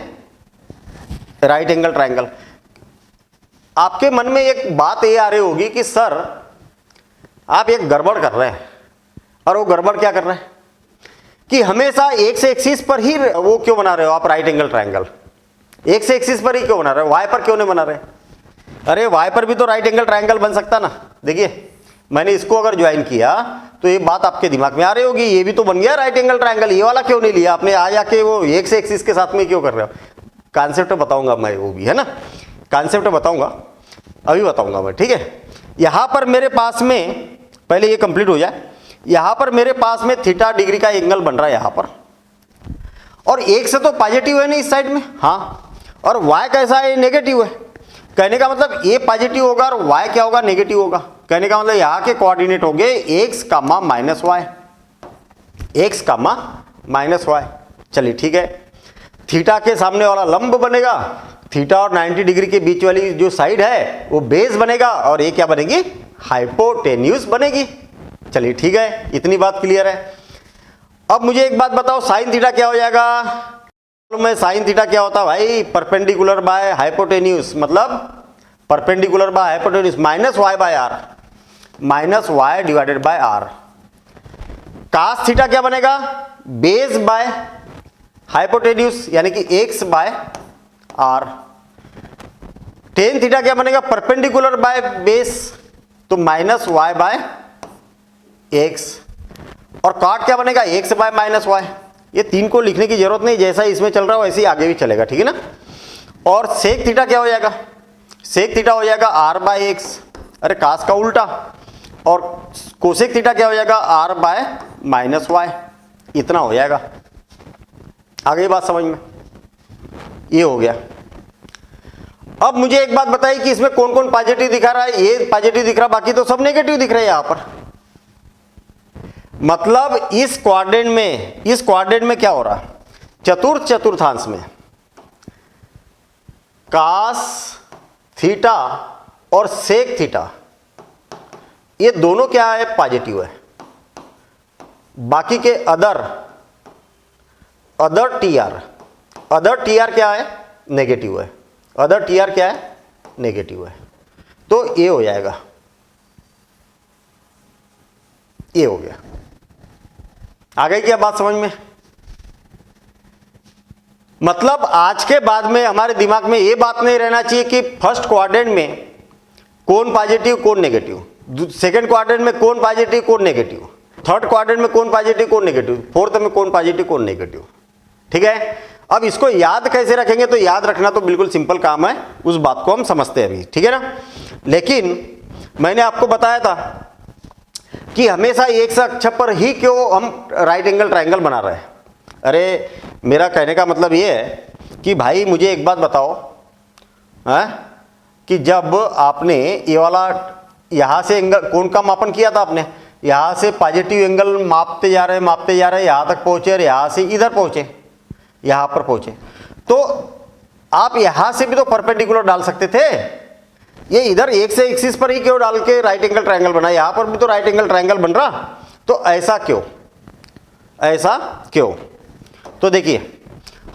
राइट एंगल ट्रायंगल। आपके मन में एक बात ये आ रही होगी कि सर आप एक गड़बड़ कर रहे हैं, और वो गड़बड़ क्या कर रहे हैं कि हमेशा एक से एक्सिस पर ही वो क्यों बना रहे हो आप राइट एंगल ट्रायंगल, एक से एक्सिस पर ही क्यों बना रहे हो, वाई पर क्यों नहीं बना रहे? अरे वाई पर भी तो राइट एंगल ट्रायंगल बन सकता ना। देखिए मैंने इसको अगर ज्वाइन किया तो ये बात आपके दिमाग में आ रही होगी, ये भी तो बन गया राइट एंगल ट्रायंगल, ये वाला क्यों नहीं लिया आपने, आ जाके वो एक से एक्सिस के साथ में क्यों कर रहे हो? कॉन्सेप्ट बताऊंगा मैं, वो भी है ना, कॉन्सेप्ट बताऊंगा, अभी बताऊंगा मैं, ठीक है। यहां पर मेरे पास में, पहले ये कंप्लीट हो जाए, यहां पर मेरे पास में थीटा डिग्री का एंगल बन रहा है यहां पर, और एक से तो पॉजिटिव है ना इस साइड में, हाँ, और y कैसा है, नेगेटिव है। कहने का मतलब ये पॉजिटिव होगा और y क्या होगा, नेगेटिव होगा। कहने का मतलब यहाँ के कोऑर्डिनेट हो गए x, -y, x, -y। चलिए ठीक है, थीटा के सामने वाला लंब बनेगा, थीटा और 90 डिग्री के बीच वाली जो साइड है वो बेस बनेगा, और ये क्या बनेगी, हाइपोटेन्यूज बनेगी। चलिए ठीक है, इतनी बात क्लियर है। अब मुझे एक बात बताओ, साइन थीटा क्या हो जाएगा? में साइन थीटा क्या होता है भाई, परपेंडिकुलर बाय हाइपोटेन्यूज, मतलब perpendicular by hypotenuse, -y divided by r। Cos theta क्या बनेगा, बेस बाय हाइपोटेन्यूज यानी कि x by r। Tan theta क्या बनेगा, परपेंडिकुलर बाय बेस, तो -y बाय x। और कॉट क्या बनेगा, x बाय -y। ये तीन को लिखने की जरूरत नहीं, जैसा इसमें चल रहा है वैसे ही आगे भी चलेगा, ठीक है ना। और सेक थीटा क्या हो जाएगा, सेक थीटा हो जाएगा r बाय x, अरे कास का उल्टा। और कोसेक थीटा क्या हो जाएगा, r बाय -y, इतना हो जाएगा। आ गई बात समझ में, ये हो गया। अब मुझे एक बात बताइए कि इसमें कौन कौन पॉजिटिव दिखा रहा है, ये पॉजिटिव दिख रहा, बाकी तो सब नेगेटिव दिख रहे हैं यहां पर। मतलब इस क्वाड्रेंट में क्या हो रहा है, चतुर्थांश में कास थीटा और सेक थीटा ये दोनों क्या है, पॉजिटिव है। बाकी के अदर टीआर क्या है, नेगेटिव है। अदर टीआर क्या है, नेगेटिव है। तो ये हो जाएगा, ये हो गया। आ गई क्या बात समझ में? मतलब आज के बाद में हमारे दिमाग में ये बात नहीं रहना चाहिए कि फर्स्ट क्वाड्रेंट में कौन पॉजिटिव कौन नेगेटिव, सेकंड क्वाड्रेंट में कौन पॉजिटिव कौन नेगेटिव। थर्ड क्वाड्रेंट में कौन पॉजिटिव कौन नेगेटिव, फोर्थ में कौन पॉजिटिव कौन नेगेटिव। ठीक है, अब इसको याद कैसे रखेंगे, तो याद रखना तो बिल्कुल सिंपल काम है, उस बात को हम समझते हैं अभी। ठीक है ना, लेकिन मैंने आपको बताया था कि हमेशा एक अक्ष पर ही क्यों हम राइट एंगल ट्रायंगल बना रहे हैं। अरे मेरा कहने का मतलब ये है कि भाई मुझे एक बात बताओ है कि जब आपने ये वाला यहाँ से एंगल कोण का मापन किया था, आपने यहाँ से पॉजिटिव एंगल मापते जा रहे यहाँ तक पहुँचे और यहाँ से इधर पहुँचे, यहाँ पर पहुँचे, तो आप यहाँ से भी तो परपेंडिकुलर डाल सकते थे। ये इधर एक से एक्सिस पर ही क्यों डाल के राइट एंगल ट्रायंगल बना, यहाँ पर भी तो राइट एंगल ट्रायंगल बन रहा, तो ऐसा क्यों, ऐसा क्यों। तो देखिए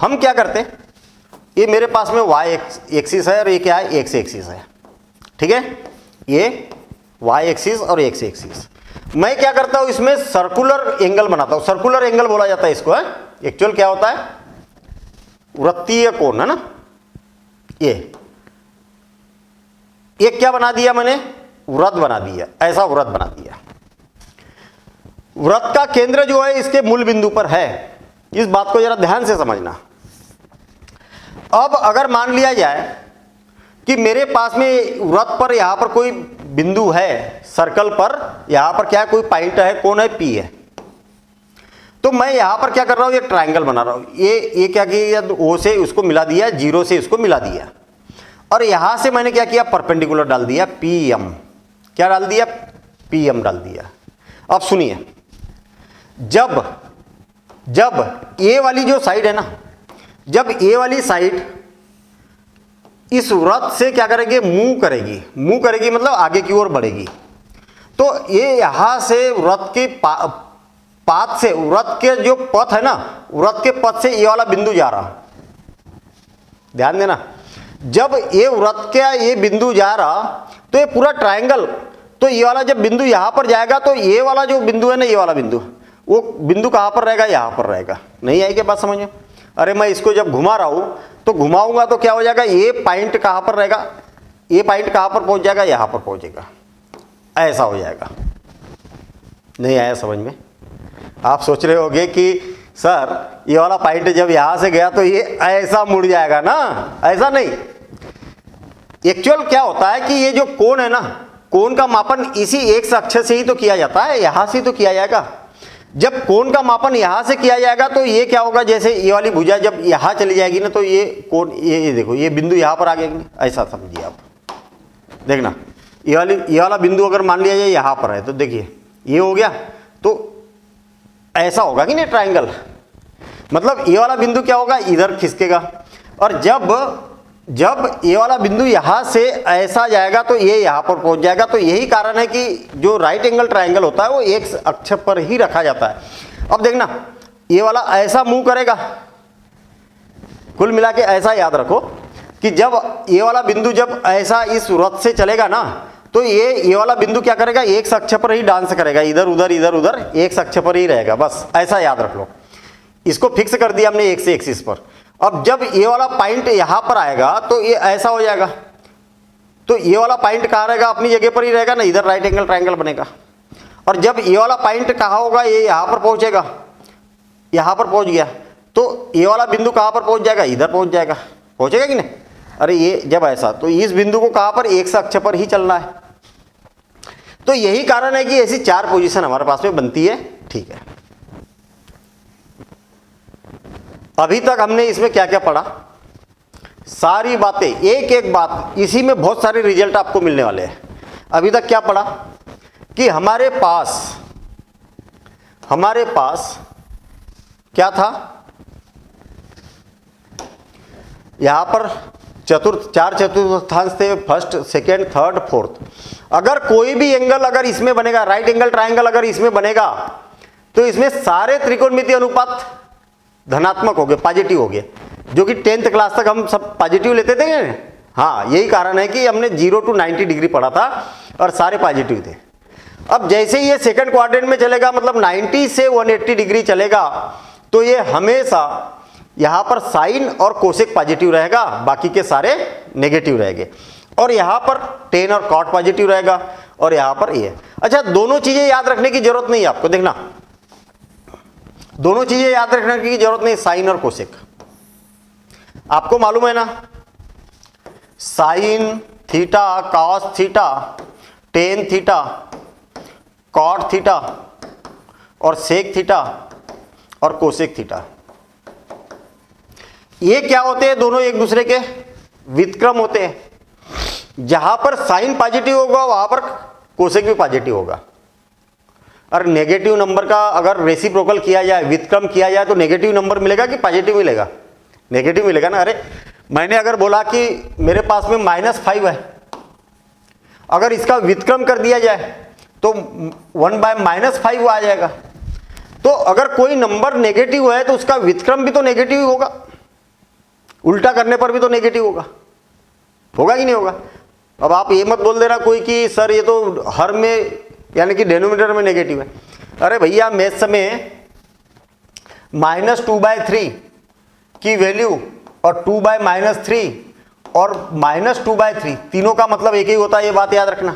हम क्या करते हैं, ये मेरे पास में y एक्सिस है और ये क्या है, x एक्सिस है। ठीक है, ये y एक्सिस और x एक्सिस। मैं क्या करता हूं, इसमें सर्कुलर एंगल बनाता हूं। सर्कुलर एंगल बोला जाता है इसको, है एक्चुअल क्या होता है, वृत्तीय कोण है ना। ये क्या बना दिया मैंने, वृत्त बना दिया, ऐसा वृत्त बना दिया। वृत्त का केंद्र जो है इसके मूल बिंदु पर है, इस बात को जरा ध्यान से समझना। अब अगर मान लिया जाए कि मेरे पास में वृत्त पर यहां पर कोई बिंदु है, सर्कल पर यहां पर क्या है, कोई पॉइंट है, कौन है, P है, तो मैं यहां पर क्या कर रहा हूं, ये ट्रायंगल बना रहा हूं। ये क्या किया, O से उसको मिला दिया, 0 से इसको मिला दिया, और यहां से मैंने क्या किया, परपेंडिकुलर डाल दिया, PM। क्या डाल दिया, PM डाल दिया। अब सुनिए, जब ए वाली जो साइड है ना, जब ए वाली साइड इस वृत्त से क्या करेगी, मूव करेगी मतलब आगे की ओर बढ़ेगी, तो ये यहां से वृत्त के पाथ से, वृत्त के जो पथ है ना, वृत्त के पथ से ये वाला बिंदु जा रहा, ध्यान देना, जब ये वृत्त का ये बिंदु जा रहा तो ये पूरा ट्रायंगल, तो ये वाला जब बिंदु यहां पर जाएगा तो ये वाला जो बिंदु है ना, ये वाला बिंदु, वो बिंदु कहां पर रहेगा, यहां पर रहेगा। नहीं आई क्या बात समझ में। अरे मैं इसको जब घुमा रहा हूं तो घुमाऊंगा तो क्या हो जाएगा, ये पॉइंट कहां पर रहेगा, ये पॉइंट कहां पर पहुंच जाएगा, यहां पर पहुंचेगा, ऐसा हो जाएगा। नहीं आया समझ में। आप सोच रहे होंगे कि सर ये वाला पॉइंट जब यहां से गया तो ये ऐसा मुड़ जाएगा ना, ऐसा नहीं। एक्चुअल क्या होता है कि ये जो कोण है ना, कोण का मापन इसी एक अक्ष से ही तो किया जाता है, यहां से तो किया जाएगा। जब कोण का मापन यहां से किया जाएगा तो ये क्या होगा, जैसे ये वाली भुजा जब यहां चली जाएगी ना, तो ये कोण, ये देखो ये बिंदु यहां पर आ गया, ऐसा समझिए आप। देखना ये वाला बिंदु अगर मान लिया जाए यहां पर है, तो देखिए ये हो गया, तो ऐसा होगा कि नहीं ट्रायंगल, मतलब ये वाला बिंदु क्या होगा, इधर खिसकेगा, और जब ये वाला बिंदु यहां से ऐसा जाएगा तो ये यहां पर पहुंच जाएगा। तो यही कारण है कि जो राइट एंगल ट्रायंगल होता है वो एक अक्ष पर ही रखा जाता है। अब देखना ये वाला ऐसा मूव करेगा, कुल मिला के ऐसा याद रखो कि जब ये वाला बिंदु जब ऐसा इस वृत्त से चलेगा ना, तो ये वाला बिंदु क्या करेगा, एक अक्ष पर ही डांस करेगा, इधर उधर एक अक्ष पर ही रहेगा, बस ऐसा याद रख लो। इसको फिक्स कर दिया हमने एक से एक्सिस पर। अब जब ये वाला पॉइंट यहां पर आएगा तो ये ऐसा हो जाएगा, तो ये वाला पॉइंट कहां रहेगा, अपनी जगह पर ही रहेगा ना, इधर राइट एंगल ट्रायंगल बनेगा। और जब ये वाला पॉइंट कहां होगा, ये यहां पर पहुंचेगा, यहां पर पहुंच गया, तो ये वाला बिंदु कहां पर पहुंच जाएगा, इधर पहुंच जाएगा, पहुंचेगा कि नहीं। अरे ये जब ऐसा, तो इस बिंदु को कहां पर, एक अक्ष पर ही चलना है। तो यही कारण है कि ऐसी 4 पोजीशन हमारे पास में बनती है। ठीक है, अभी तक हमने इसमें क्या क्या पढ़ा, सारी बातें, एक एक बात, इसी में बहुत सारे रिजल्ट आपको मिलने वाले हैं। अभी तक क्या पढ़ा कि हमारे पास क्या था, यहां पर 4 चतुर्थांश थे, फर्स्ट सेकेंड थर्ड फोर्थ। अगर कोई भी एंगल अगर इसमें बनेगा, राइट एंगल ट्रायंगल अगर इसमें बनेगा, तो इसमें सारे त्रिकोणमितीय अनुपात धनात्मक हो गए, पॉजिटिव हो गए, जो कि 10th क्लास तक हम सब पॉजिटिव लेते थे। हाँ, यही कारण है कि हमने 0 to 90 डिग्री पढ़ा था और सारे पॉजिटिव थे। अब जैसे ही ये सेकंड क्वाड्रेंट में चलेगा, मतलब 90 से 180 डिग्री चलेगा, तो ये हमेशा यहां पर साइन और कोसेक पॉजिटिव रहेगा, बाकी के सारे नेगेटिव रहेंगे। और यहां पर टेन और कॉट पॉजिटिव रहेगा, और यहां पर ये। अच्छा, दोनों चीजें याद रखने की जरूरत नहीं है आपको, देखना, दोनों चीजें याद रखने की जरूरत नहीं, साइन और कोसेक। आपको मालूम है ना, sine theta, cos theta, tan theta, cot theta और सेक थीटा और कोसेक थीटा, ये क्या होते हैं? दोनों एक दूसरे के व्युत्क्रम होते हैं। जहां पर साइन पॉजिटिव होगा वहां पर कोसेक भी पॉजिटिव होगा। और नेगेटिव नंबर का अगर रेसिप्रोकल किया जाए, व्युत्क्रम किया जाए, तो नेगेटिव नंबर मिलेगा कि पॉजिटिव मिलेगा? नेगेटिव मिलेगा ना। अरे मैंने अगर बोला कि मेरे पास में -5 है, अगर इसका व्युत्क्रम कर दिया जाए तो 1/-5 आ जाएगा। तो अगर कोई नंबर नेगेटिव है तो उसका व्युत्क्रम भी तो नेगेटिव ही होगा, उल्टा करने पर भी तो नेगेटिव होगा, होगा कि नहीं होगा? अब आप ये मत बोल देना कोई कि सर ये तो हर में यानी कि डेनोमिनेटर में नेगेटिव है। अरे भैया, मैथ्स में -2/3 की वैल्यू और 2/-3 और -2/3 तीनों का मतलब एक ही होता है, ये बात याद रखना।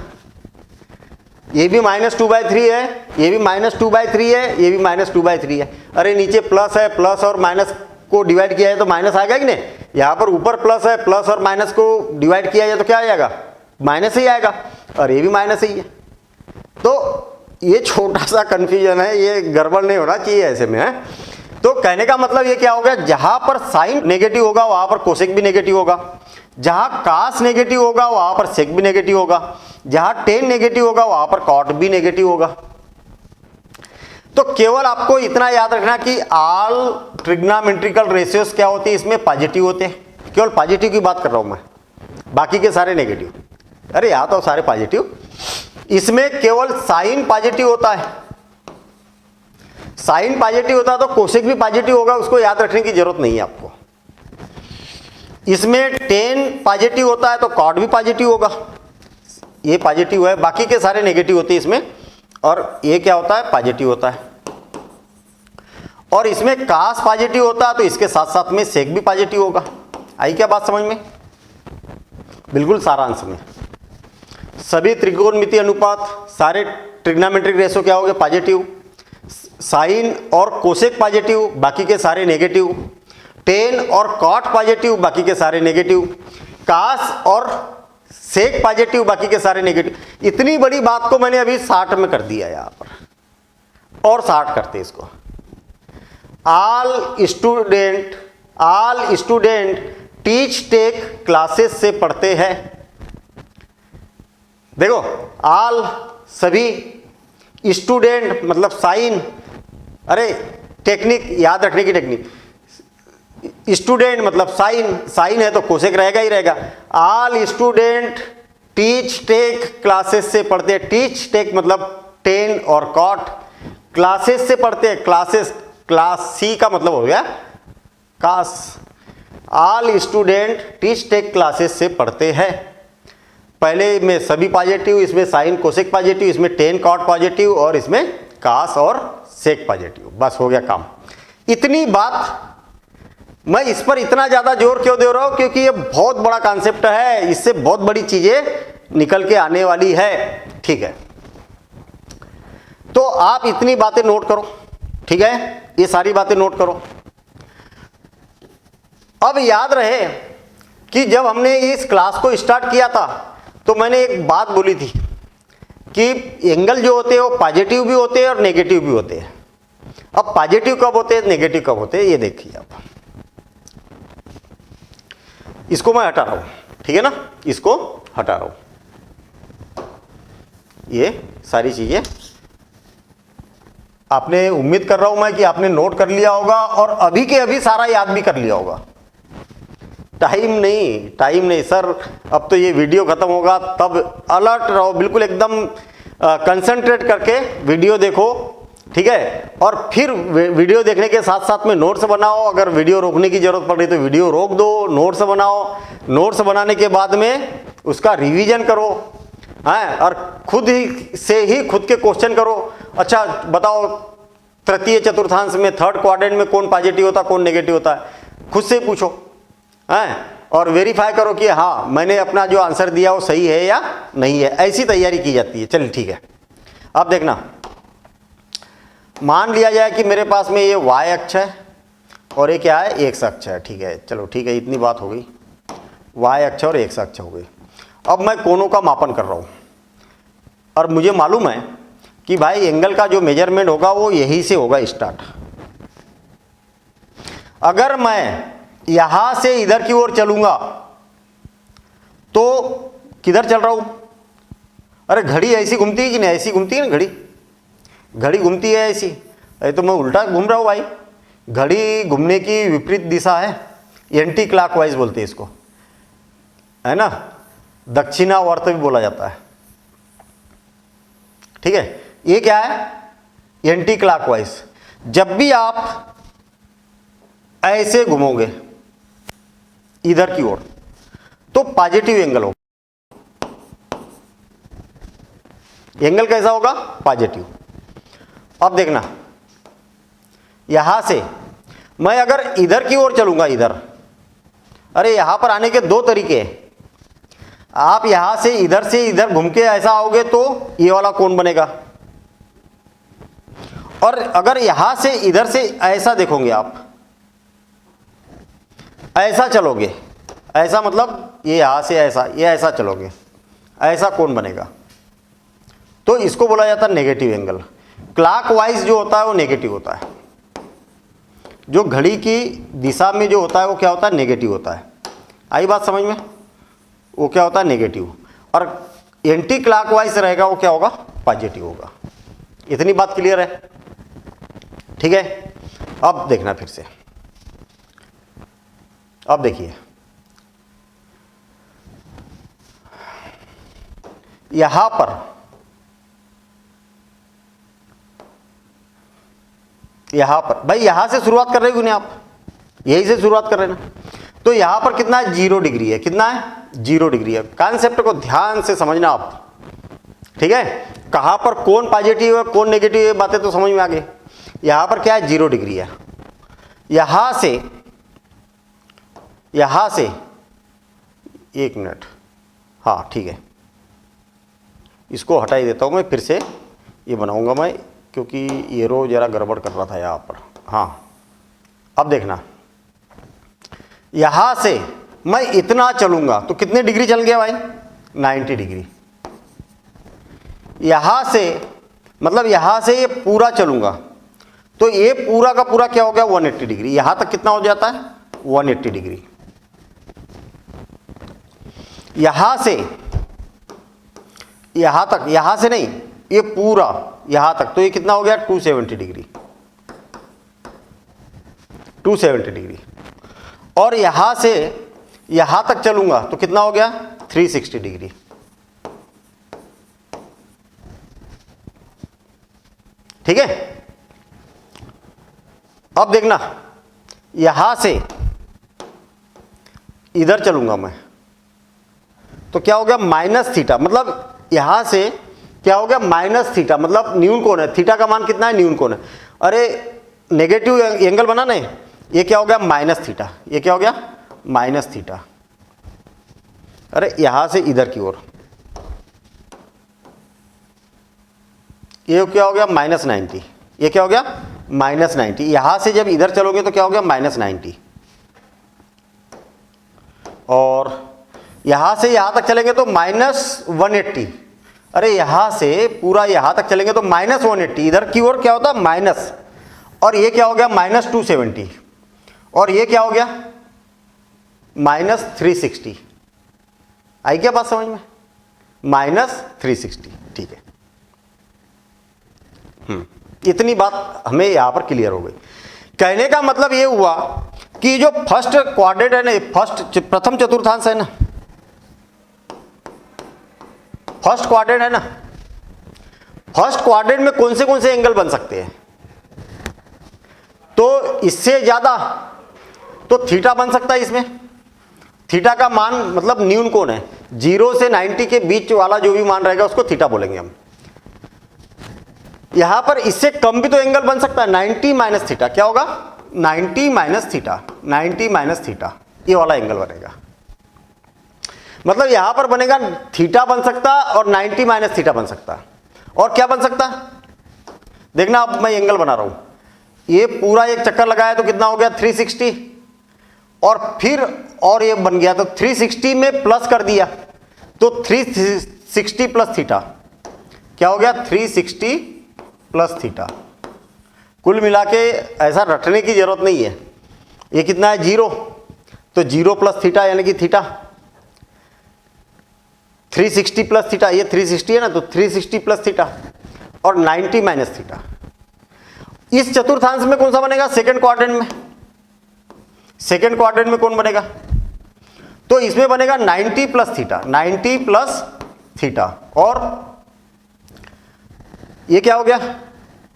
ये भी -2/3 है, ये भी -2/3 है, ये भी -2/3 है। अरे नीचे प्लस है, प्लस और माइनस को डिवाइड किया है तो माइनस आएगा कि नहीं? यहाँ पर ऊपर प्लस है, प्लस और माइनस को डिवाइड किया जाए तो क्या आएगा? माइनस ही आएगा। और ये भी माइनस ही है। तो ये छोटा सा कंफ्यूजन है, ये गड़बड़ नहीं होना चाहिए ऐसे में, है? तो कहने का मतलब ये क्या हो गया, जहां पर साइन नेगेटिव होगा वहां पर कोसेक भी नेगेटिव होगा, जहां कास नेगेटिव होगा वहां पर सेक भी नेगेटिव होगा, जहां टेन नेगेटिव होगा वहां पर कॉट भी नेगेटिव होगा। तो केवल आपको इतना याद रखना कि ऑल ट्रिग्नोमेट्रिकल रेशियोज क्या होती है, इसमें पॉजिटिव होते हैं। केवल पॉजिटिव की बात कर रहा हूं मैं, बाकी के सारे नेगेटिव। अरे यहाँ तो सारे पॉजिटिव, इसमें केवल साइन पॉजिटिव होता है। साइन पॉजिटिव होता है तो कोसेक भी पॉजिटिव होगा, उसको याद रखने की जरूरत नहीं है आपको। इसमें टेन पॉजिटिव होता है तो कॉट भी पॉजिटिव होगा, ये पॉजिटिव है, बाकी के सारे नेगेटिव होते हैं इसमें। और ये क्या होता है? पॉजिटिव होता है। और इसमें कास पॉजिटिव होता है तो इसके साथ साथ में सेक भी पॉजिटिव होगा। आई क्या बात समझ में? बिल्कुल सारांश में सभी त्रिकोणमितीय अनुपात, सारे ट्रिग्नोमेट्रिक रेशियो क्या हो गए? पॉजिटिव। साइन और कोसेक पॉजिटिव, बाकी के सारे नेगेटिव। टेन और कॉट पॉजिटिव, बाकी के सारे नेगेटिव। कास और सेक पॉजिटिव, बाकी के सारे नेगेटिव। इतनी बड़ी बात को मैंने अभी 60 में कर दिया यहां पर, और 60 करते इसको। All student teach tech classes से पढ़ते हैं। देखो, ऑल सभी, स्टूडेंट मतलब साइन, अरे टेक्निक याद रखने की टेक्निक, स्टूडेंट मतलब साइन, साइन है तो कोसेक रहेगा ही रहेगा। All student teach tech classes से पढ़ते हैं। टीच टेक मतलब टेन और कॉट, क्लासेस से पढ़ते हैं। क्लासेस, क्लास सी का मतलब हो गया cos. All student teach tech classes से पढ़ते हैं। पहले में सभी पॉजिटिव, इसमें साइन कोसेक पॉजिटिव, इसमें टेन कॉट पॉजिटिव और इसमें कास और सेक पॉजिटिव। बस हो गया काम। इतनी बात, मैं इस पर इतना ज्यादा जोर क्यों दे रहा हूं? क्योंकि ये बहुत बड़ा कॉन्सेप्ट है, इससे बहुत बड़ी चीजें निकल के आने वाली है। ठीक है, तो आप इतनी बातें नोट करो, ठीक है? ये सारी बातें नोट करो। अब याद रहे कि जब हमने इस क्लास को स्टार्ट किया था तो मैंने एक बात बोली थी कि एंगल जो होते हैं वो पॉजिटिव भी होते हैं और नेगेटिव भी होते हैं। अब पॉजिटिव कब होते हैं, नेगेटिव कब होते हैं, ये देखिए आप। इसको मैं हटा रहा हूं, ठीक है ना? इसको हटा रहा हूं। ये सारी चीजें आपने, उम्मीद कर रहा हूं मैं कि आपने नोट कर लिया होगा और अभी के अभी सारा याद भी कर लिया होगा। टाइम नहीं सर, अब तो ये वीडियो खत्म होगा तब अलर्ट रहो, बिल्कुल एकदम कंसंट्रेट करके वीडियो देखो, ठीक है? और फिर वीडियो देखने के साथ साथ में नोट्स बनाओ। अगर वीडियो रोकने की जरूरत पड़ रही तो वीडियो रोक दो, नोट्स बनाओ। नोट्स बनाने के बाद में उसका रिवीजन करो, हैं? और खुद के क्वेश्चन करो। अच्छा बताओ, तृतीय चतुर्थांश में थर्ड क्वाड्रेंट में कौन पॉजिटिव होता है, कौन नेगेटिव होता है, खुद से पूछो, हैं? और वेरीफाई करो कि हाँ मैंने अपना जो आंसर दिया वो सही है या नहीं है। ऐसी तैयारी की जाती है। चलिए ठीक है, अब देखना, मान लिया जाए कि मेरे पास में ये y अक्ष है और ये क्या है, x अक्ष है। ठीक है, चलो ठीक है, इतनी बात हो गई, y अक्ष और x अक्ष हो गई। अब मैं कोणों का मापन कर रहा हूँ और मुझे मालूम है कि भाई एंगल का जो मेजरमेंट होगा वो यहीं से होगा स्टार्ट। अगर मैं यहां से इधर की ओर चलूंगा तो किधर चल रहा हूं, अरे घड़ी ऐसी घूमती है कि नहीं, ऐसी घूमती है ना, घड़ी घूमती है ऐसी, अरे तो मैं उल्टा घूम रहा हूं भाई। घड़ी घूमने की विपरीत दिशा है, एंटी क्लॉकवाइज बोलते हैं इसको, है ना, दक्षिणावर्त भी बोला जाता है। ठीक है, ये क्या है, एंटी क्लॉकवाइज। जब भी आप ऐसे घूमोगे इधर की ओर तो पॉजिटिव एंगल होगा। एंगल कैसा होगा, पॉजिटिव। अब देखना, यहां से मैं अगर इधर की ओर चलूंगा, इधर, अरे यहां पर आने के दो तरीके हैं। आप यहां से इधर घूम के ऐसा आओगे तो ये वाला कोण बनेगा, और अगर यहां से इधर से ऐसा देखोगे, आप ऐसा चलोगे, ऐसा मतलब ये यहां से ऐसा, ये ऐसा चलोगे, ऐसा कोण बनेगा, तो इसको बोला जाता है नेगेटिव एंगल। क्लॉकवाइज जो होता है वो नेगेटिव होता है, जो घड़ी की दिशा में जो होता है वो क्या होता है, नेगेटिव होता है। आई बात समझ में, वो क्या होता है, नेगेटिव। और एंटी क्लॉकवाइज रहेगा वो क्या होगा, पॉजिटिव होगा। इतनी बात क्लियर है, ठीक है। अब देखना फिर से, अब देखिए, यहां पर भाई यहां से शुरुआत कर रहे हो नहीं आप, यही से शुरुआत कर रहे हैं ना, तो यहां पर कितना है, 0 डिग्री है। कितना है, 0 डिग्री है। कॉन्सेप्ट को ध्यान से समझना आप, ठीक है। कहां पर कौन पॉजिटिव है कौन नेगेटिव है, बातें तो समझ में आ गई। यहां पर क्या है, 0 डिग्री है। यहां से एक मिनट, हाँ ठीक है, इसको हटा ही देता हूं मैं, फिर से ये बनाऊंगा मैं, क्योंकि ये रो जरा गड़बड़ कर रहा था यहां पर। हाँ, अब देखना, यहां से मैं इतना चलूंगा तो कितने डिग्री चल गया भाई, 90 डिग्री। यहां से मतलब यहां से ये पूरा चलूंगा तो ये पूरा का पूरा क्या हो गया, 180 डिग्री। यहां तक कितना हो जाता है, 180 डिग्री। यहां से यहां तक, यहां से नहीं, ये पूरा यहां तक, तो ये कितना हो गया, 270 डिग्री, 270 डिग्री। और यहां से यहां तक चलूंगा तो कितना हो गया, 360 डिग्री। ठीक है। अब देखना, यहां से इधर चलूंगा मैं तो क्या हो गया, माइनस थीटा। मतलब यहां से क्या हो गया, माइनस थीटा, मतलब न्यून कोण है, थीटा का मान कितना है, न्यून कोण है। अरे नेगेटिव एंगल बना नहीं, ये क्या हो गया, माइनस थीटा। ये क्या हो गया, माइनस थीटा। अरे यहां से इधर की ओर ये क्या हो गया, माइनस 90। ये क्या हो गया, माइनस 90। यहां से जब इधर चलोगे तो क्या हो गया, माइनस 90। और यहां से यहां तक चलेंगे तो माइनस 180। अरे यहां से पूरा यहां तक चलेंगे तो माइनस 180। इधर की ओर क्या होता है, माइनस, और ये क्या हो गया, माइनस 270। और ये क्या हो गया, माइनस 360। आई क्या बात समझ में, माइनस 360। ठीक है, इतनी बात हमें यहां पर क्लियर हो गई। कहने का मतलब ये हुआ कि जो फर्स्ट क्वाड्रेंट है ना, फर्स्ट प्रथम चतुर्थांश है ना, फर्स्ट क्वाड्रेंट है ना, फर्स्ट क्वाड्रेंट में कौन से एंगल बन सकते हैं, तो इससे ज्यादा तो थीटा बन सकता है। इसमें थीटा का मान मतलब न्यून कोण है, 0 से 90 के बीच वाला जो भी मान रहेगा उसको थीटा बोलेंगे हम। यहां पर इससे कम भी तो एंगल बन सकता है, 90 माइनस थीटा। क्या होगा, 90 माइनस थीटा, 90 माइनस थीटा, ये वाला एंगल बनेगा। मतलब यहां पर बनेगा थीटा बन सकता और 90 माइनस थीटा बन सकता, और क्या बन सकता है, देखना अब मैं एंगल बना रहा हूं, ये पूरा एक चक्कर लगाया तो कितना हो गया 360, और फिर और ये बन गया तो 360 में प्लस कर दिया तो 360 प्लस थीटा, क्या हो गया 360 प्लस थीटा। कुल मिला के ऐसा रटने की जरूरत नहीं है, ये कितना है 0, तो 0 प्लस थीटा यानी कि थीटा, 360 प्लस थीटा, ये 360 है ना, तो 360 प्लस थीटा और 90 माइनस थीटा। इस चतुर्थांश में कौन सा बनेगा, सेकंड क्वाड्रेंट में, सेकंड क्वाड्रेंट में कौन बनेगा, तो इसमें बनेगा 90 प्लस थीटा, 90 प्लस थीटा, और ये क्या हो गया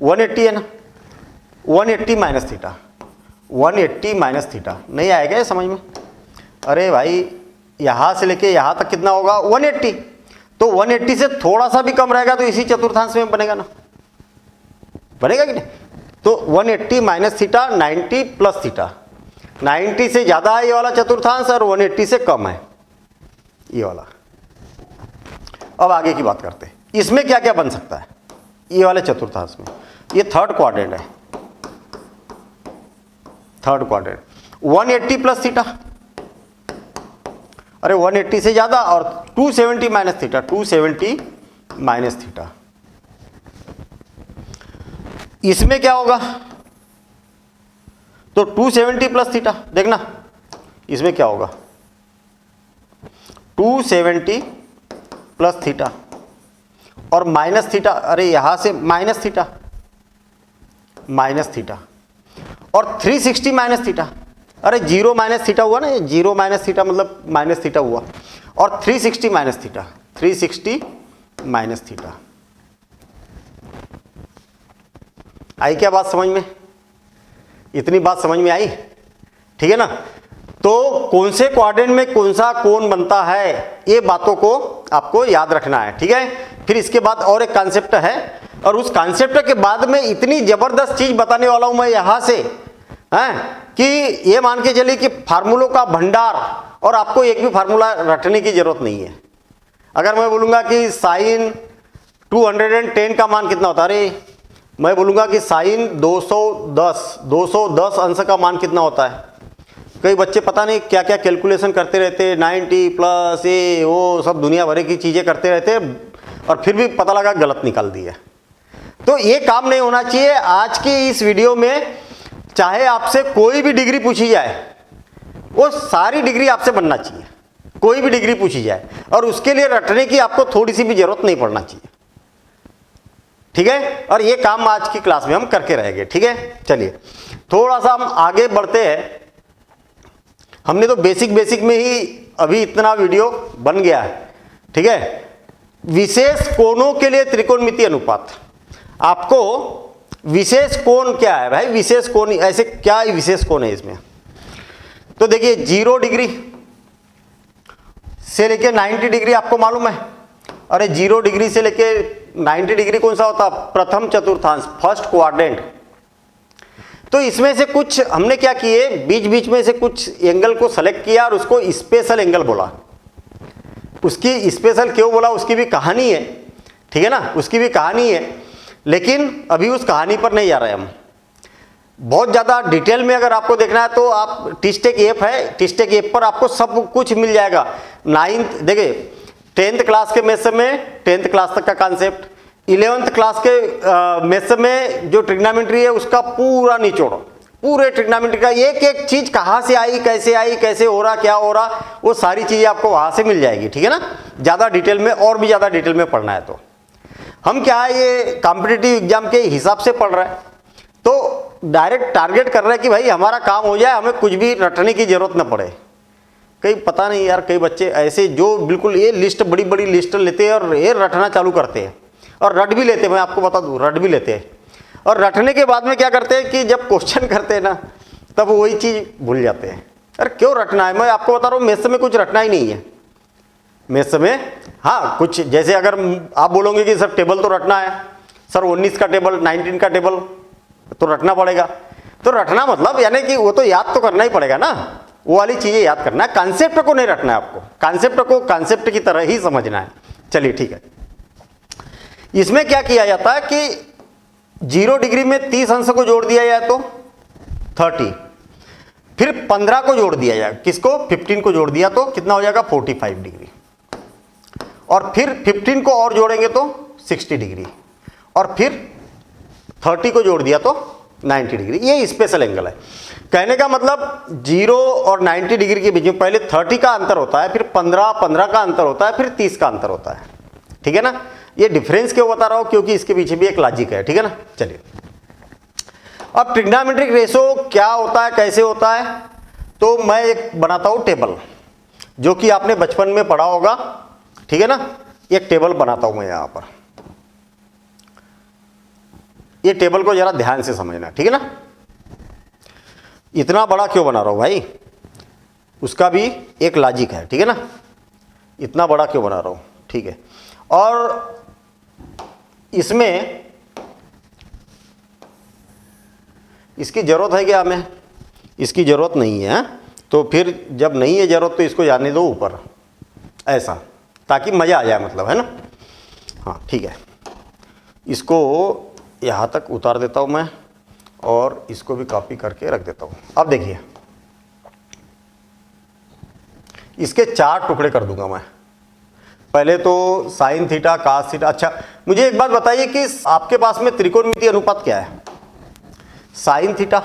180 है ना, 180 माइनस थीटा, 180 माइनस थीटा। नहीं आएगा ये समझ में, अरे भाई यहां से लेके यहां तक कितना होगा 180, तो 180 से थोड़ा सा भी कम रहेगा तो इसी चतुर्थांश में बनेगा ना, बनेगा कि नहीं, तो 180 माइनस थीटा 90 प्लस थीटा, 90 से ज्यादा है ये वाला चतुर्थांश और 180 से कम है ये वाला। अब आगे की बात करते हैं, इसमें क्या क्या बन सकता है ये वाले चतुर्थांश में, ये थर्ड क्वाड्रेंट है, थर्ड क्वाड्रेंट 180 प्लस थीटा, अरे 180 से ज्यादा, और 270 माइनस थीटा, 270 माइनस थीटा। इसमें क्या होगा, तो 270 प्लस थीटा, देखना इसमें क्या होगा 270 प्लस थीटा और माइनस थीटा, अरे यहां से माइनस थीटा, माइनस थीटा, और 360 माइनस थीटा, अरे 0 माइनस थीटा हुआ ना, ये 0 माइनस थीटा मतलब माइनस थीटा हुआ, और 360 माइनस थीटा, 360 माइनस थीटा। आई क्या बात समझ में, इतनी बात समझ में आई, ठीक है ना। तो कौन से क्वाड्रेंट में कौन सा कोण बनता है, ये बातों को आपको याद रखना है, ठीक है। फिर इसके बाद और एक कॉन्सेप्ट है, और उस कॉन्सेप्ट के बाद में इतनी जबरदस्त चीज बताने वाला हूं मैं यहां से, हैं, कि ये मान के चलिए कि फार्मूलों का भंडार, और आपको एक भी फार्मूला रटने की जरूरत नहीं है। अगर मैं बोलूंगा कि साइन 210 का मान कितना होता है, अरे मैं बोलूंगा कि साइन 210 अंश का मान कितना होता है, कई बच्चे पता नहीं क्या क्या कैलकुलेशन करते रहते, 90 प्लस ये वो सब दुनिया भर की चीजें करते रहते, और फिर भी पता लगा गलत निकाल दिया। तो ये काम नहीं होना चाहिए। आज की इस वीडियो में चाहे आपसे कोई भी डिग्री पूछी जाए, वो सारी डिग्री आपसे बनना चाहिए, कोई भी डिग्री पूछी जाए, और उसके लिए रटने की आपको थोड़ी सी भी जरूरत नहीं पड़ना चाहिए, ठीक है। और ये काम आज की क्लास में हम करके रहेंगे, ठीक है। चलिए थोड़ा सा हम आगे बढ़ते हैं। हमने तो बेसिक में ही अभी इतना वीडियो बन गया है, ठीक है। विशेष कोणों के लिए त्रिकोणमितीय अनुपात, आपको विशेष कोण क्या है भाई, विशेष कोण ऐसे क्या विशेष कोण है इसमें, तो देखिए 0 डिग्री से लेके 90 डिग्री आपको मालूम है, अरे 0 डिग्री से लेके 90 डिग्री कौन सा होता, प्रथम चतुर्थांश, फर्स्ट क्वाड्रेंट। तो इसमें से कुछ हमने क्या किए, बीच बीच में से कुछ एंगल को सेलेक्ट किया और उसको स्पेशल एंगल बोला। उसकी स्पेशल क्यों बोला उसकी भी कहानी है, ठीक है ना, उसकी भी कहानी है, लेकिन अभी उस कहानी पर नहीं जा रहे हम। बहुत ज़्यादा डिटेल में अगर आपको देखना है तो आप टिस्टेक ऐप है, टिस्टेक ऐप पर आपको सब कुछ मिल जाएगा। 9th देखिए 10th क्लास के मैथ्स में 10th क्लास तक का कॉन्सेप्ट, 11th क्लास के मैथ्स में जो ट्रिग्नोमेट्री है उसका पूरा निचोड़, पूरे ट्रिग्नोमेट्री का एक एक चीज कहाँ से आई, कैसे हो रहा, क्या हो रहा, वो सारी चीजें आपको वहां से मिल जाएगी, ठीक है ना। ज़्यादा डिटेल में और भी ज़्यादा डिटेल में पढ़ना है तो हम क्या है, ये कॉम्पिटिटिव एग्जाम के हिसाब से पढ़ रहे हैं, तो डायरेक्ट टारगेट कर रहे हैं कि भाई हमारा काम हो जाए, हमें कुछ भी रटने की जरूरत न पड़े। कई पता नहीं यार, कई बच्चे ऐसे जो बिल्कुल ये लिस्ट बड़ी बड़ी लिस्ट लेते हैं और ये रटना चालू करते हैं, और रट भी लेते हैं, मैं आपको बता दूं रट भी लेते हैं, और रटने के बाद में क्या करते हैं कि जब क्वेश्चन करते हैं ना तब वही चीज़ भूल जाते हैं। अरे क्यों रटना है, मैं आपको बता रहा हूँ मैथ्स में कुछ रटना ही नहीं है। मैथ्स में हाँ कुछ, जैसे अगर आप बोलोगे कि सर टेबल तो रटना है, सर 19 का टेबल 19 का टेबल तो रटना पड़ेगा, तो रटना मतलब यानी कि वो तो याद तो करना ही पड़ेगा ना, वो वाली चीज़ें याद करना है, कॉन्सेप्ट को नहीं रटना है आपको, कॉन्सेप्ट को कॉन्सेप्ट की तरह ही समझना है। चलिए ठीक है, इसमें क्या किया जाता है कि 0 डिग्री में 30 अंश को जोड़ दिया जाए तो 30, फिर 15 को जोड़ दिया जाए, किसको 15 को जोड़ दिया तो कितना हो जाएगा 45 डिग्री, और फिर 15 को और जोड़ेंगे तो 60 डिग्री, और फिर 30 को जोड़ दिया तो 90 डिग्री। ये स्पेशल एंगल है। कहने का मतलब 0 और 90 डिग्री के बीच में पहले 30 का अंतर होता है, फिर 15 का अंतर होता है, फिर 30 का अंतर होता है। ठीक है ना, ये डिफरेंस क्यों बता रहा हूं, क्योंकि इसके पीछे भी एक लॉजिक है। ठीक है ना, चलिए अब ट्रिग्नोमेट्रिक रेशो क्या होता है, कैसे होता है, तो मैं एक बनाता हूं टेबल, जो कि आपने बचपन में पढ़ा होगा। ठीक है ना, एक टेबल बनाता हूं मैं यहां पर। ये टेबल को जरा ध्यान से समझना, ठीक है ना। इतना बड़ा क्यों बना रहा हूं भाई, उसका भी एक लॉजिक है। ठीक है ना, इतना बड़ा क्यों बना रहा हूं, ठीक है। और इसमें इसकी जरूरत है क्या हमें, इसकी जरूरत नहीं है, तो फिर जब नहीं है जरूरत तो इसको जाने दो ऊपर ऐसा, ताकि मजा आ जाए, मतलब, है ना। हाँ ठीक है, इसको यहाँ तक उतार देता हूँ मैं, और इसको भी कॉपी करके रख देता हूँ। अब देखिए, इसके 4 टुकड़े कर दूंगा मैं। पहले तो साइन थीटा, कास थीटा। अच्छा मुझे एक बात बताइए कि आपके पास में त्रिकोणमितीय अनुपात क्या है, sine theta,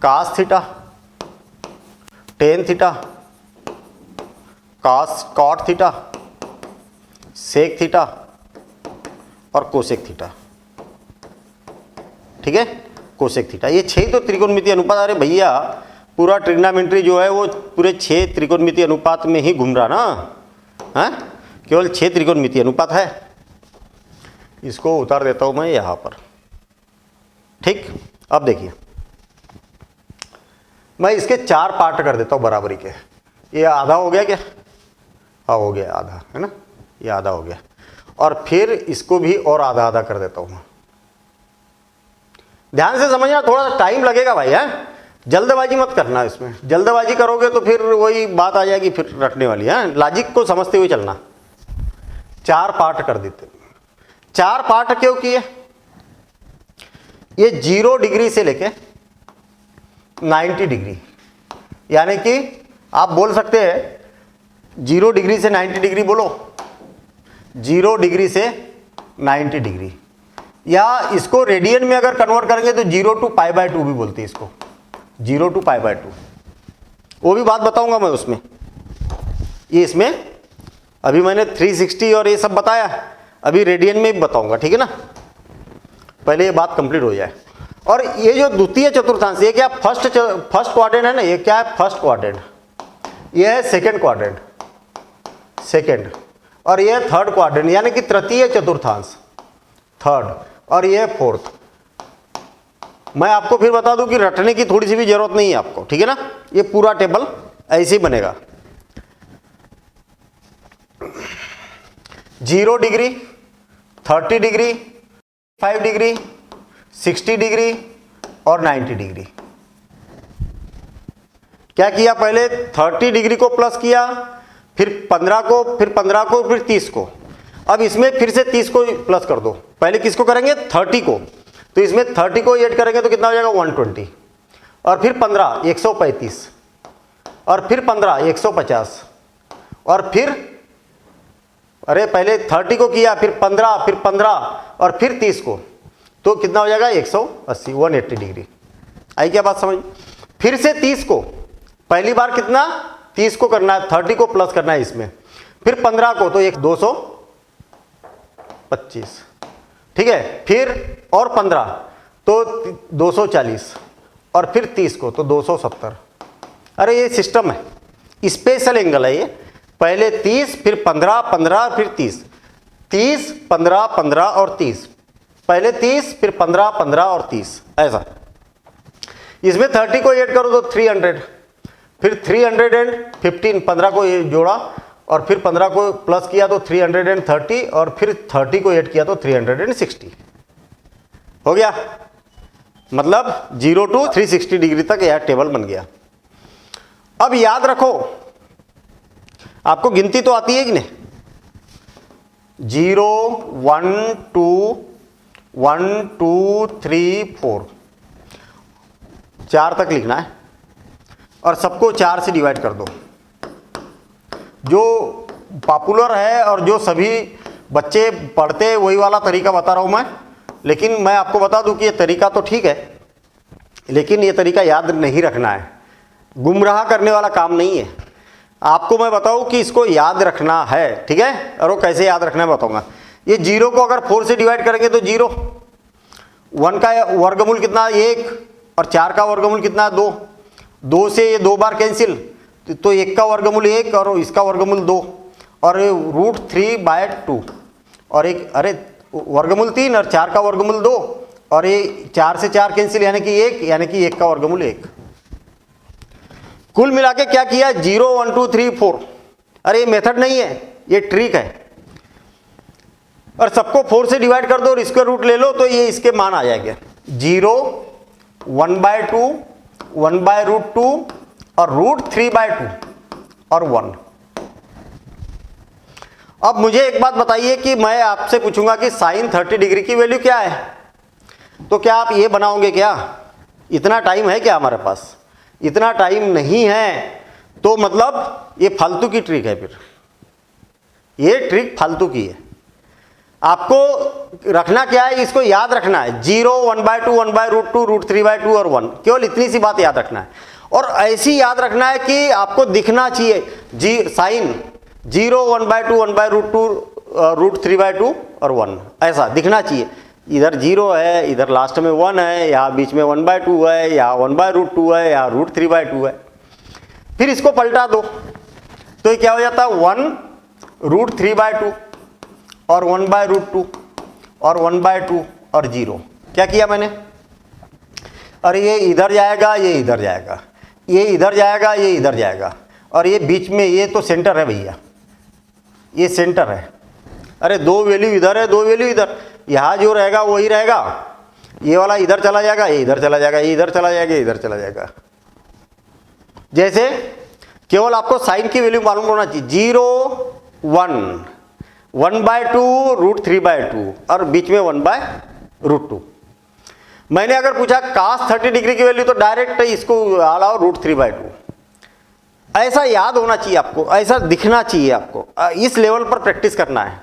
cos theta, tan theta, cot theta, sec theta और कोसेक थीटा। ठीक है, कोसेक थीटा, ये 6 तो त्रिकोणमितीय अनुपात। अरे भैया पूरा ट्रिग्नोमेट्री जो है वो पूरे 6 त्रिकोणमितीय अनुपात में ही घूम रहा ना, है, केवल 6 त्रिकोणमितीय अनुपात है। इसको उतार देता हूं मैं यहां पर। ठीक, अब देखिए मैं इसके 4 पार्ट कर देता हूं बराबरी के। ये आधा हो गया क्या, हाँ हो गया आधा, है ना, ये आधा हो गया। और फिर इसको भी और आधा आधा कर देता हूं। ध्यान से समझना, थोड़ा सा टाइम लगेगा भाई, है, जल्दबाजी मत करना। इसमें जल्दबाजी करोगे तो फिर वही बात आ जाएगी फिर रटने वाली, है। लॉजिक को समझते हुए चलना। 4 पार्ट कर देते। 4 पार्ट क्यों किए, ये 0 डिग्री से लेके 90 डिग्री, यानी कि आप बोल सकते हैं 0 डिग्री से 90 डिग्री, बोलो 0 डिग्री से 90 डिग्री, या इसको रेडियन में अगर कन्वर्ट करेंगे तो 0 to π/2 भी बोलते हैं इसको, 0 to π/2। वो भी बात बताऊंगा मैं उसमें। ये इसमें अभी मैंने 360 और ये सब बताया, अभी रेडियन में भी बताऊंगा। ठीक है ना, पहले ये बात कंप्लीट हो जाए। और ये जो द्वितीय चतुर्थांश, ये क्या फर्स्ट क्वाड्रेंट है ना, ये क्या है फर्स्ट क्वाड्रेंट, ये है सेकंड क्वाड्रेंट, सेकंड, और ये है थर्ड क्वाड्रेंट, यानी कि तृतीय चतुर्थांश, थर्ड, और ये है फोर्थ। मैं आपको फिर बता दूं कि रटने की थोड़ी सी भी जरूरत नहीं है आपको। ठीक है ना, ये पूरा टेबल ऐसे ही बनेगा। 0 डिग्री, 30 डिग्री, 5 डिग्री, 60 डिग्री और 90 डिग्री। क्या किया, पहले 30 डिग्री को प्लस किया, फिर 15 को, फिर 15 को, फिर 30 को। अब इसमें फिर से 30 को प्लस कर दो। पहले किसको करेंगे, 30 को, तो इसमें 30 को ऐड करेंगे तो कितना हो जाएगा 120, और फिर 15 135, और फिर 15 150, और फिर अरे पहले 30 को किया, फिर 15, फिर 15 और फिर 30 को, तो कितना हो जाएगा 180, 180 डिग्री। आई क्या बात समझ। फिर से 30 को, पहली बार कितना 30 को करना है, 30 को प्लस करना है इसमें, फिर 15 को, तो 225, ठीक है, फिर और 15 तो 240, और फिर 30 को तो 270। अरे ये सिस्टम है, स्पेशल एंगल है ये। पहले 30, फिर 15, 15 फिर 30, 30 15 15 और 30, पहले 30 फिर 15 15 और 30, ऐसा। इसमें 30 को ऐड करो तो 300, फिर 315, 15 को जोड़ा और फिर 15 को प्लस किया तो 330, और फिर 30 को ऐड किया तो 360 हो गया। मतलब 0 to 360 डिग्री तक यह टेबल बन गया। अब याद रखो, आपको गिनती तो आती है कि नहीं, 0 1 2 1 2 3 4 4 तक लिखना है और सबको 4 से डिवाइड कर दो। जो पॉपुलर है और जो सभी बच्चे पढ़ते हैं वही वाला तरीका बता रहा हूँ मैं, लेकिन मैं आपको बता दूं कि ये तरीका तो ठीक है, लेकिन ये तरीका याद नहीं रखना है, गुमराह करने वाला काम नहीं है। आपको मैं बताऊं कि इसको याद रखना है, ठीक है, और वो कैसे याद रखना है बताऊंगा। ये 0 को अगर 4 से डिवाइड करेंगे तो 0, 1 का वर्गमूल कितना है 1, और 4 का वर्गमूल कितना है 2, 2 से ये 2 बार कैंसिल, तो 1 का वर्गमूल 1 और इसका वर्गमूल 2, और √3/2, और एक अरे वर्गमूल 3 और 4 का वर्गमूल 2, और ये 4 से 4 कैंसिल यानी कि 1, यानी कि 1 का वर्गमूल 1। कुल मिला के क्या किया 0 1 2 3 4। अरे ये मेथड नहीं है, ये ट्रिक है। और सबको 4 से डिवाइड कर दो और इसका रूट ले लो तो ये इसके मान आ जाएंगे 0 1/2 1/√2 और √3/2 और 1। अब मुझे एक बात बताइए कि मैं आपसे पूछूंगा कि साइन 30 डिग्री की वैल्यू क्या है, तो क्या आप ये बनाओगे क्या? इतना टाइम है क्या हमारे पास? इतना टाइम नहीं है, तो मतलब ये फालतू की ट्रिक है। फिर ये ट्रिक फालतू की है। आपको रखना क्या है, इसको याद रखना है 0 1/2 1/√2 √3/2 और 1, केवल इतनी सी बात याद रखना है। और ऐसी याद रखना है कि आपको दिखना चाहिए साइन 0 1/2 1/√2 √3/2 और 1, ऐसा दिखना चाहिए। इधर 0 है, इधर लास्ट में 1 है, यहाँ बीच में 1/2 है, यहाँ 1/√2 है, यहाँ √3/2 है। फिर इसको पलटा दो तो ये क्या हो जाता है 1 √3/2 और 1/√2 और 1/2 और 0। क्या किया मैंने? और ये इधर जाएगा, ये इधर जाएगा, ये इधर जाएगा, ये इधर जाएगा, और ये बीच में ये तो सेंटर है भैया, ये सेंटर है। अरे 2 वैल्यू इधर है, 2 वैल्यू इधर, यहाँ जो रहेगा वही रहेगा। ये वाला इधर चला जाएगा, ये इधर चला जाएगा, ये इधर चला जाएगा, ये इधर चला जाएगा। जैसे केवल आपको साइन की वैल्यू मालूम होना चाहिए 0 1 1/2 √3/2 और बीच में 1/√2। मैंने अगर पूछा cos 30 डिग्री की वैल्यू तो डायरेक्ट इसको अलाओ √3/2। ऐसा याद होना चाहिए आपको, ऐसा दिखना चाहिए आपको, इस लेवल पर प्रैक्टिस करना है।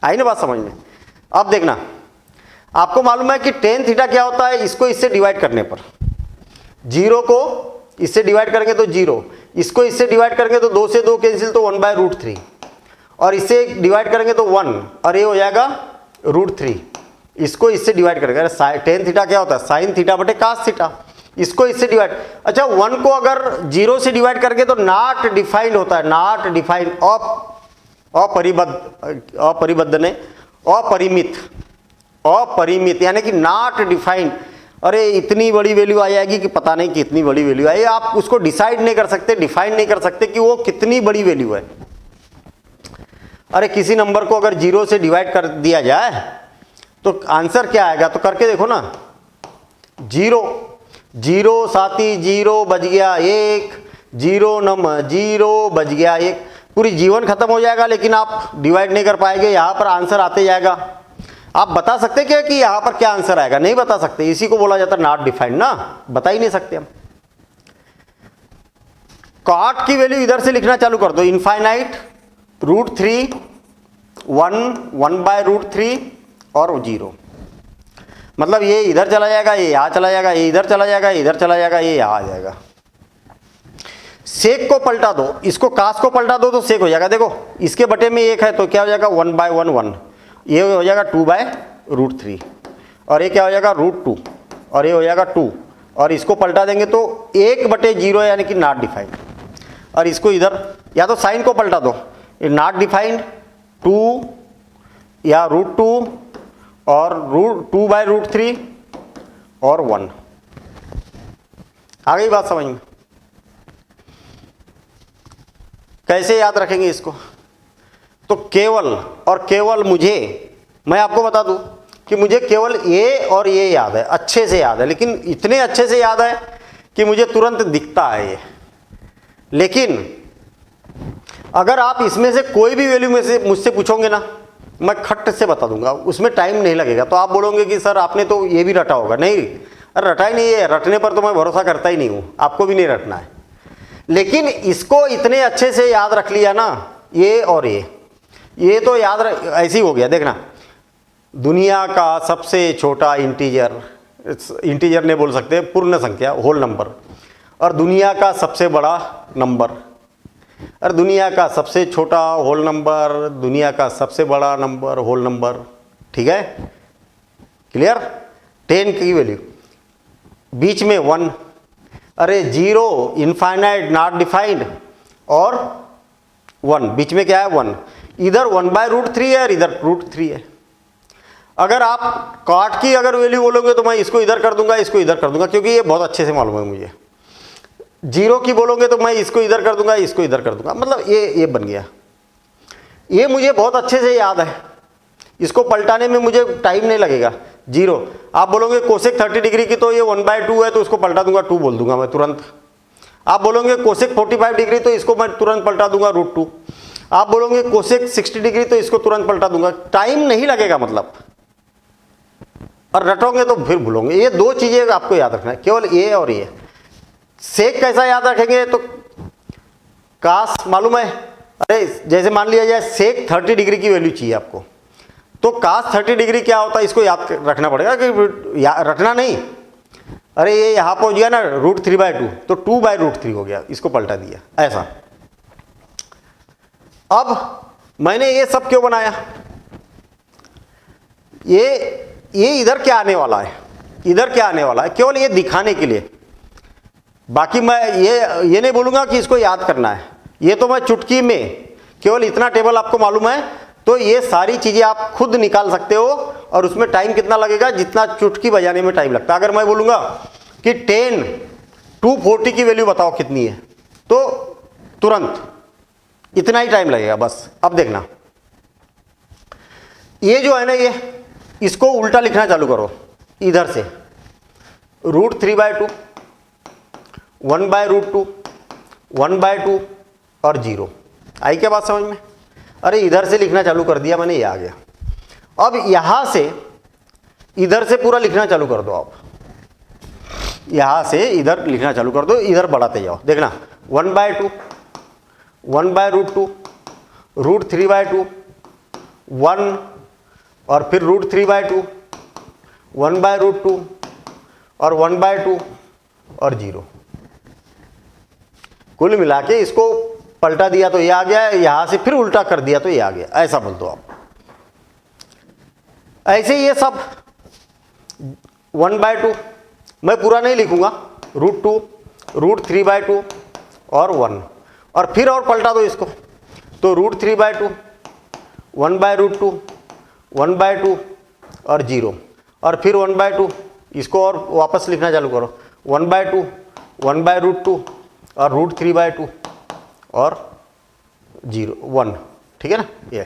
आई ना बात समझ में? अब देखना, आपको मालूम है कि tan थीटा क्या होता है, इसको इससे डिवाइड करने पर 0 को इससे डिवाइड करेंगे तो 0, इसको इससे डिवाइड करेंगे तो 2 से 2 कैंसिल तो 1/√3, और इससे डिवाइड करेंगे तो 1, और ये हो जाएगा √3। इसको इससे डिवाइड करेंगे, tan थीटा क्या होता है साइन थीटा बटे cos थीटा, इसको इससे डिवाइड। अच्छा 1 को अगर 0 से डिवाइड करके तो नॉट डिफाइंड होता है, नॉट डिफाइंड, अपरिबद्ध ने अपरिमित, अपरिमित यानी कि नॉट डिफाइंड। अरे इतनी बड़ी वैल्यू आ जाएगी कि पता नहीं कितनी बड़ी वैल्यू आई, आप उसको डिसाइड नहीं कर सकते, डिफाइन नहीं कर सकते कि वो कितनी बड़ी वैल्यू है। अरे किसी नंबर को अगर 0 से डिवाइड कर दिया जाए तो आंसर क्या आएगा, तो करके देखो ना। 0 0 साथी 0 बज गया 1, 0 नम 0 बज गया 1, पूरी जीवन खत्म हो जाएगा, लेकिन आप डिवाइड नहीं कर पाएंगे। यहाँ पर आंसर आते जाएगा। आप बता सकते क्या कि यहाँ पर क्या आंसर आएगा? नहीं बता सकते, इसी को बोला जाता है नॉट डिफाइंड ना, बता ही नहीं सकते हम। cot की वैल्यू इधर से लिखना चालू कर दो, इनफाइनाइट √3 1 1/√3 और 0, मतलब ये इधर चला जाएगा, ये यहाँ चला जाएगा, ये इधर चला जाएगा, ये इधर चला जाएगा, ये यहाँ आ जाएगा। सेक को पलटा दो, इसको cos को पलटा दो तो सेक हो जाएगा। देखो इसके बटे में 1 है तो क्या हो जाएगा 1/1 1, ये हो जाएगा 2/√3, और ये क्या हो जाएगा √2, और ये हो जाएगा 2, और इसको पलटा देंगे तो 1/0 यानी कि नॉट डिफाइंड। और इसको इधर या तो साइन को पलटा दो, नॉट डिफाइंड 2 या √2 और 2/√3 और 1। आ गई बात समझ में? कैसे याद रखेंगे इसको? तो केवल और केवल मैं आपको बता दूं कि मुझे केवल ये और ये याद है, अच्छे से याद है, लेकिन इतने अच्छे से याद है कि मुझे तुरंत दिखता है ये। लेकिन अगर आप इसमें से कोई भी वैल्यू में से मुझसे पूछोगे ना, मैं खट से बता दूंगा, उसमें टाइम नहीं लगेगा। तो आप बोलोगे कि सर आपने तो ये भी रटा होगा। नहीं, अरे रटा ही नहीं है, रटने पर तो मैं भरोसा करता ही नहीं हूँ, आपको भी नहीं रटना है। लेकिन इसको इतने अच्छे से याद रख लिया ना, ये और ये तो याद ऐसे ही हो गया। देखना, दुनिया का सबसे छोटा इंटीजर, इंटीजर नहीं बोल सकते, पूर्ण संख्या, होल नंबर, और दुनिया का सबसे बड़ा नंबर, और दुनिया का सबसे छोटा होल नंबर, दुनिया का सबसे बड़ा नंबर होल नंबर। ठीक है, क्लियर। 10 की वैल्यू, बीच में 1, अरे 0, इनफाइनाइट, नॉट डिफाइंड, और 1, बीच में क्या है 1। इधर 1/√3 है और इधर √3 है। अगर आप कॉट की अगर वैल्यू बोलोगे तो मैं इसको इधर कर दूंगा, इसको इधर कर दूंगा, क्योंकि ये बहुत अच्छे से मालूम है मुझे। 0 की बोलोगे तो मैं इसको इधर कर दूंगा, इसको इधर कर दूंगा, मतलब ये बन गया। ये मुझे बहुत अच्छे से याद है, इसको पलटाने में मुझे टाइम नहीं लगेगा। 0, आप बोलोगे कोसेक 30 डिग्री की तो ये 1/2 है, तो इसको पलटा दूंगा, 2 बोल दूंगा मैं तुरंत। आप बोलोगे कोसेक 45 डिग्री तो इसको मैं तुरंत पलटा दूंगा, √2। आप बोलोगे कोसेक 60 डिग्री तो इसको तुरंत पलटा दूंगा, टाइम नहीं लगेगा मतलब। और रटोगे तो फिर भूलोगे। ये 2 चीजें आपको याद रखना है, केवल ये और ये। सेक कैसा याद रखेंगे, तो कास मालूम है, अरे जैसे मान लिया जाए सेक 30 डिग्री की वैल्यू चाहिए आपको, तो कास 30 डिग्री क्या होता है इसको याद रखना पड़ेगा, कि रटना नहीं। अरे ये यहाँ पहुँच गया ना √3/2, तो 2/√3 हो गया, इसको पलटा दिया ऐसा। अब मैंने ये सब क्यों बनाया, ये इधर क्या आने वाला है, इधर क्या आने वाला है, केवल ये दिखाने के लिए। बाकी मैं ये नहीं बोलूंगा कि इसको याद करना है, ये तो मैं चुटकी में, केवल इतना टेबल आपको मालूम है तो ये सारी चीजें आप खुद निकाल सकते हो। और उसमें टाइम कितना लगेगा, जितना चुटकी बजाने में टाइम लगता है। अगर मैं बोलूंगा कि 10 240 की वैल्यू बताओ कितनी है, तो तुरंत इतना ही टाइम लगेगा बस। अब देखना, ये जो है ना, ये इसको उल्टा लिखना चालू करो, इधर से √3/2, 1/√2, 1/2 और 0। आई क्या बात समझ में। अरे इधर से लिखना चालू कर दिया मैंने, ये आ गया। अब यहां से इधर से पूरा लिखना चालू कर दो आप, यहां से इधर लिखना चालू कर दो, इधर बढ़ाते जाओ। देखना, 1/2, 1/√2, √3/2, 1 और फिर √3/2, 1/√2 और 1/2 और 0। कुल मिला के इसको पलटा दिया तो ये आ गया, यहां से फिर उल्टा कर दिया तो ये आ गया, ऐसा बोल दो आप। ऐसे ये सब 1/2 मैं पूरा नहीं लिखूंगा, √2, √3/2 और 1, और फिर और पलटा दो इसको, तो √3/2, 1/√2, 1/2 और 0, और फिर 1/2, इसको और वापस लिखना चालू करो, 1/2, 1/√2 और √3/2 और 0, 1। ठीक है ना। ये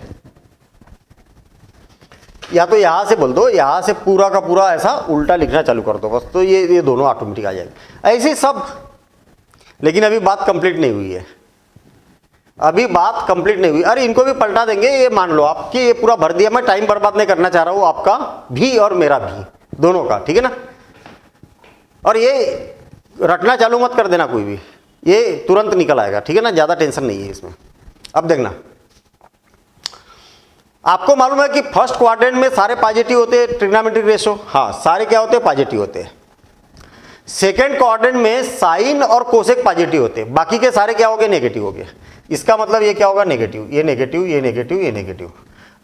या तो यहां से बोल दो, यहां से पूरा का पूरा ऐसा उल्टा लिखना चालू कर दो बस, तो ये दोनों ऑटोमेटिक आ जाएंगे ऐसे सब। लेकिन अभी बात कंप्लीट नहीं हुई है, अभी बात कंप्लीट नहीं हुई। अरे इनको भी पलटा देंगे, ये मान लो आप कि ये पूरा भर दिया। मैं टाइम बर्बाद नहीं करना चाह रहा हूं, आपका भी और मेरा भी, दोनों का। ठीक है ना। और ये रटना चालू मत कर देना कोई भी, ये तुरंत निकल आएगा। ठीक है ना, ज्यादा टेंशन नहीं है इसमें। अब देखना, आपको मालूम है कि फर्स्ट क्वाड्रेंट में सारे पॉजिटिव होते हैं, ट्रिग्नोमेट्रिक रेशो, हाँ सारे क्या होते हैं, पॉजिटिव होते हैं। सेकेंड क्वाड्रेंट में साइन और कोसेक पॉजिटिव होते हैं, बाकी के सारे क्या हो गए, नेगेटिव हो गए। इसका मतलब ये क्या होगा, नेगेटिव, ये नेगेटिव, ये नेगेटिव, ये नेगेटिव,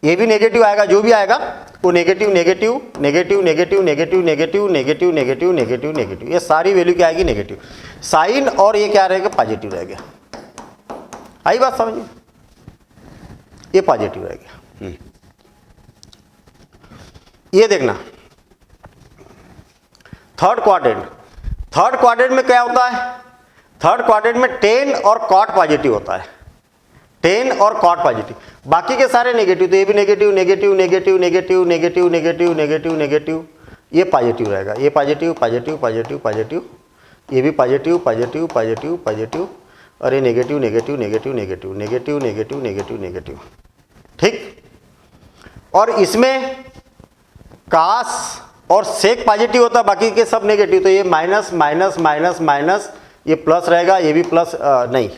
ये भी नेगेटिव आएगा। जो भी आएगा वो negative negative negative negative negative negative negative negative negative negative, ये सारी वैल्यू क्या आएगी, नेगेटिव। साइन और ये क्या रहेगा, पॉजिटिव रहेगा। आई बात समझ में, ये पॉजिटिव रहेगा। ये देखना, थर्ड क्वाड्रेंट में क्या होता है, थर्ड क्वाड्रेंट में 10 और कॉट पॉजिटिव होता है, 10 और कॉट पॉजिटिव, बाकी के सारे नेगेटिव। तो ये भी negative negative negative negative negative negative negative negative, ये पॉजिटिव रहेगा। ये पॉजिटिव पॉजिटिव पॉजिटिव पॉजिटिव, ये भी पॉजिटिव पॉजिटिव पॉजिटिव पॉजिटिव, और ये negative negative negative negative negative negative negative negative. ठीक। और इसमें कास और सेक पॉजिटिव होता है, बाकी के सब नेगेटिव। तो ये माइनस माइनस माइनस माइनस, ये प्लस रहेगा, ये भी प्लस नहीं,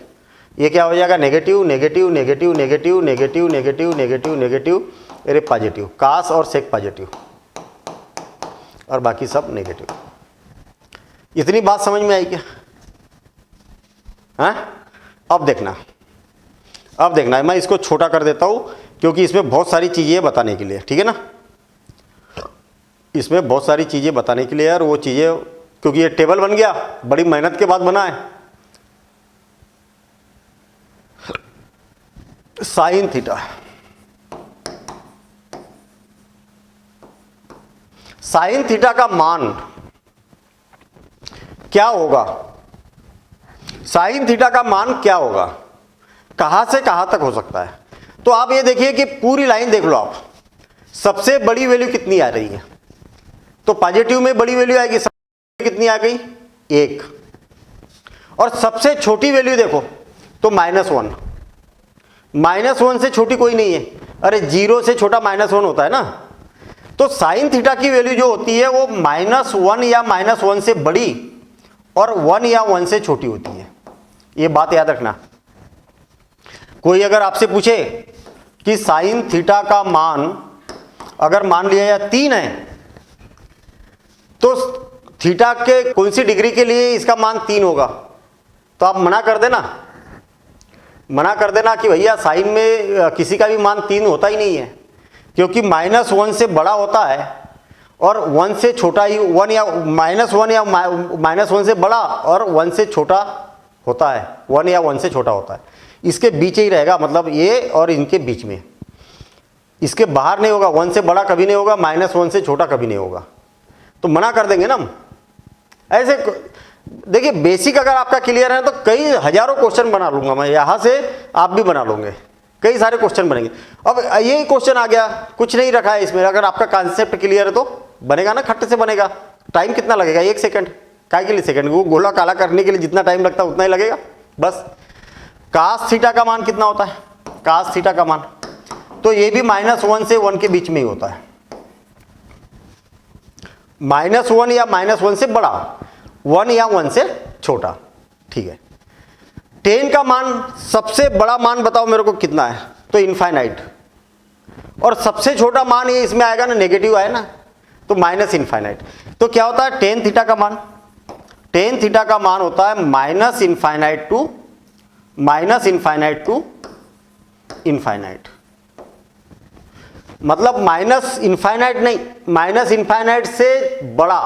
ये क्या हो जाएगा negative negative negative negative negative negative negative negative, अरे पॉजिटिव, कास और सेक पॉजिटिव और बाकी सब नेगेटिव। इतनी बात समझ में आई क्या? हाँ, अब देखना मैं इसको छोटा कर देता हूं क्योंकि इसमें बहुत सारी चीजें बताने के लिए, ठीक है ना, इसमें बहुत सारी चीजें बताने के लिए यार, वो चीजें क्योंकि ये टेबल बन गया, बड़ी मेहनत के बाद बना है। साइन थीटा, साइन थीटा का मान क्या होगा? साइन थीटा का मान क्या होगा? कहां से कहां तक हो सकता है? तो आप ये देखिए कि पूरी लाइन देख लो आप, सबसे बड़ी वैल्यू कितनी आ रही है? तो पॉजिटिव में बड़ी वैल्यू आएगी, कितनी आ गई? 1। और सबसे छोटी वैल्यू देखो तो -1। -1 से छोटी कोई नहीं है, अरे 0 से छोटा -1 होता है ना। तो साइन थीटा की वैल्यू जो होती है वो -1 या -1 से बड़ी और 1 या 1 से छोटी होती है, ये बात याद रखना। कोई अगर आपसे पूछे कि साइन थीटा का मान अगर मान लिया या 3 है, तो थीटा के कौन सी डिग्री के लिए इसका मान 3 होगा, तो आप मना कर देना कि भैया साइन में किसी का भी मान 3 होता ही नहीं है, क्योंकि -1 से बड़ा होता है और 1 से छोटा ही, 1 या -1 से बड़ा और 1 से छोटा होता है, 1 या 1 से छोटा होता है, इसके बीच ही रहेगा, मतलब ये और इनके बीच में, इसके बाहर नहीं होगा। 1 से बड़ा कभी नहीं होगा, -1 से छोटा कभी नहीं होगा, तो मना कर देंगे ना हम। ऐसे देखिए, बेसिक अगर आपका क्लियर है तो कई हजारों क्वेश्चन बना लूंगा मैं, यहां से आप भी बना लोगे, कई सारे क्वेश्चन बनेंगे। अब यही क्वेश्चन आ गया, कुछ नहीं रखा है इसमें, अगर आपका कॉन्सेप्ट क्लियर है तो बनेगा ना, खट्टे से बनेगा। टाइम कितना लगेगा? 1 सेकंड। काय के लिए सेकंड? वो गोला काला करने के लिए जितना टाइम लगता है उतना ही लगेगा बस। कास थीटा का मान कितना होता है? कास थीटा का मान तो ये भी -1 से 1 के बीच में ही होता है, -1 या -1 से बड़ा, 1 या 1 से छोटा, ठीक है। tan का मान, सबसे बड़ा मान बताओ मेरे को कितना है? तो इनफाइनाइट। और सबसे छोटा मान ये इसमें आएगा ना, नेगेटिव आए ना, तो -इनफाइनाइट। तो क्या होता है tan थीटा का मान? tan थीटा का मान होता है -इनफाइनाइट टू इनफाइनाइट। मतलब -इनफाइनाइट नहीं, -इनफाइनाइट से बड़ा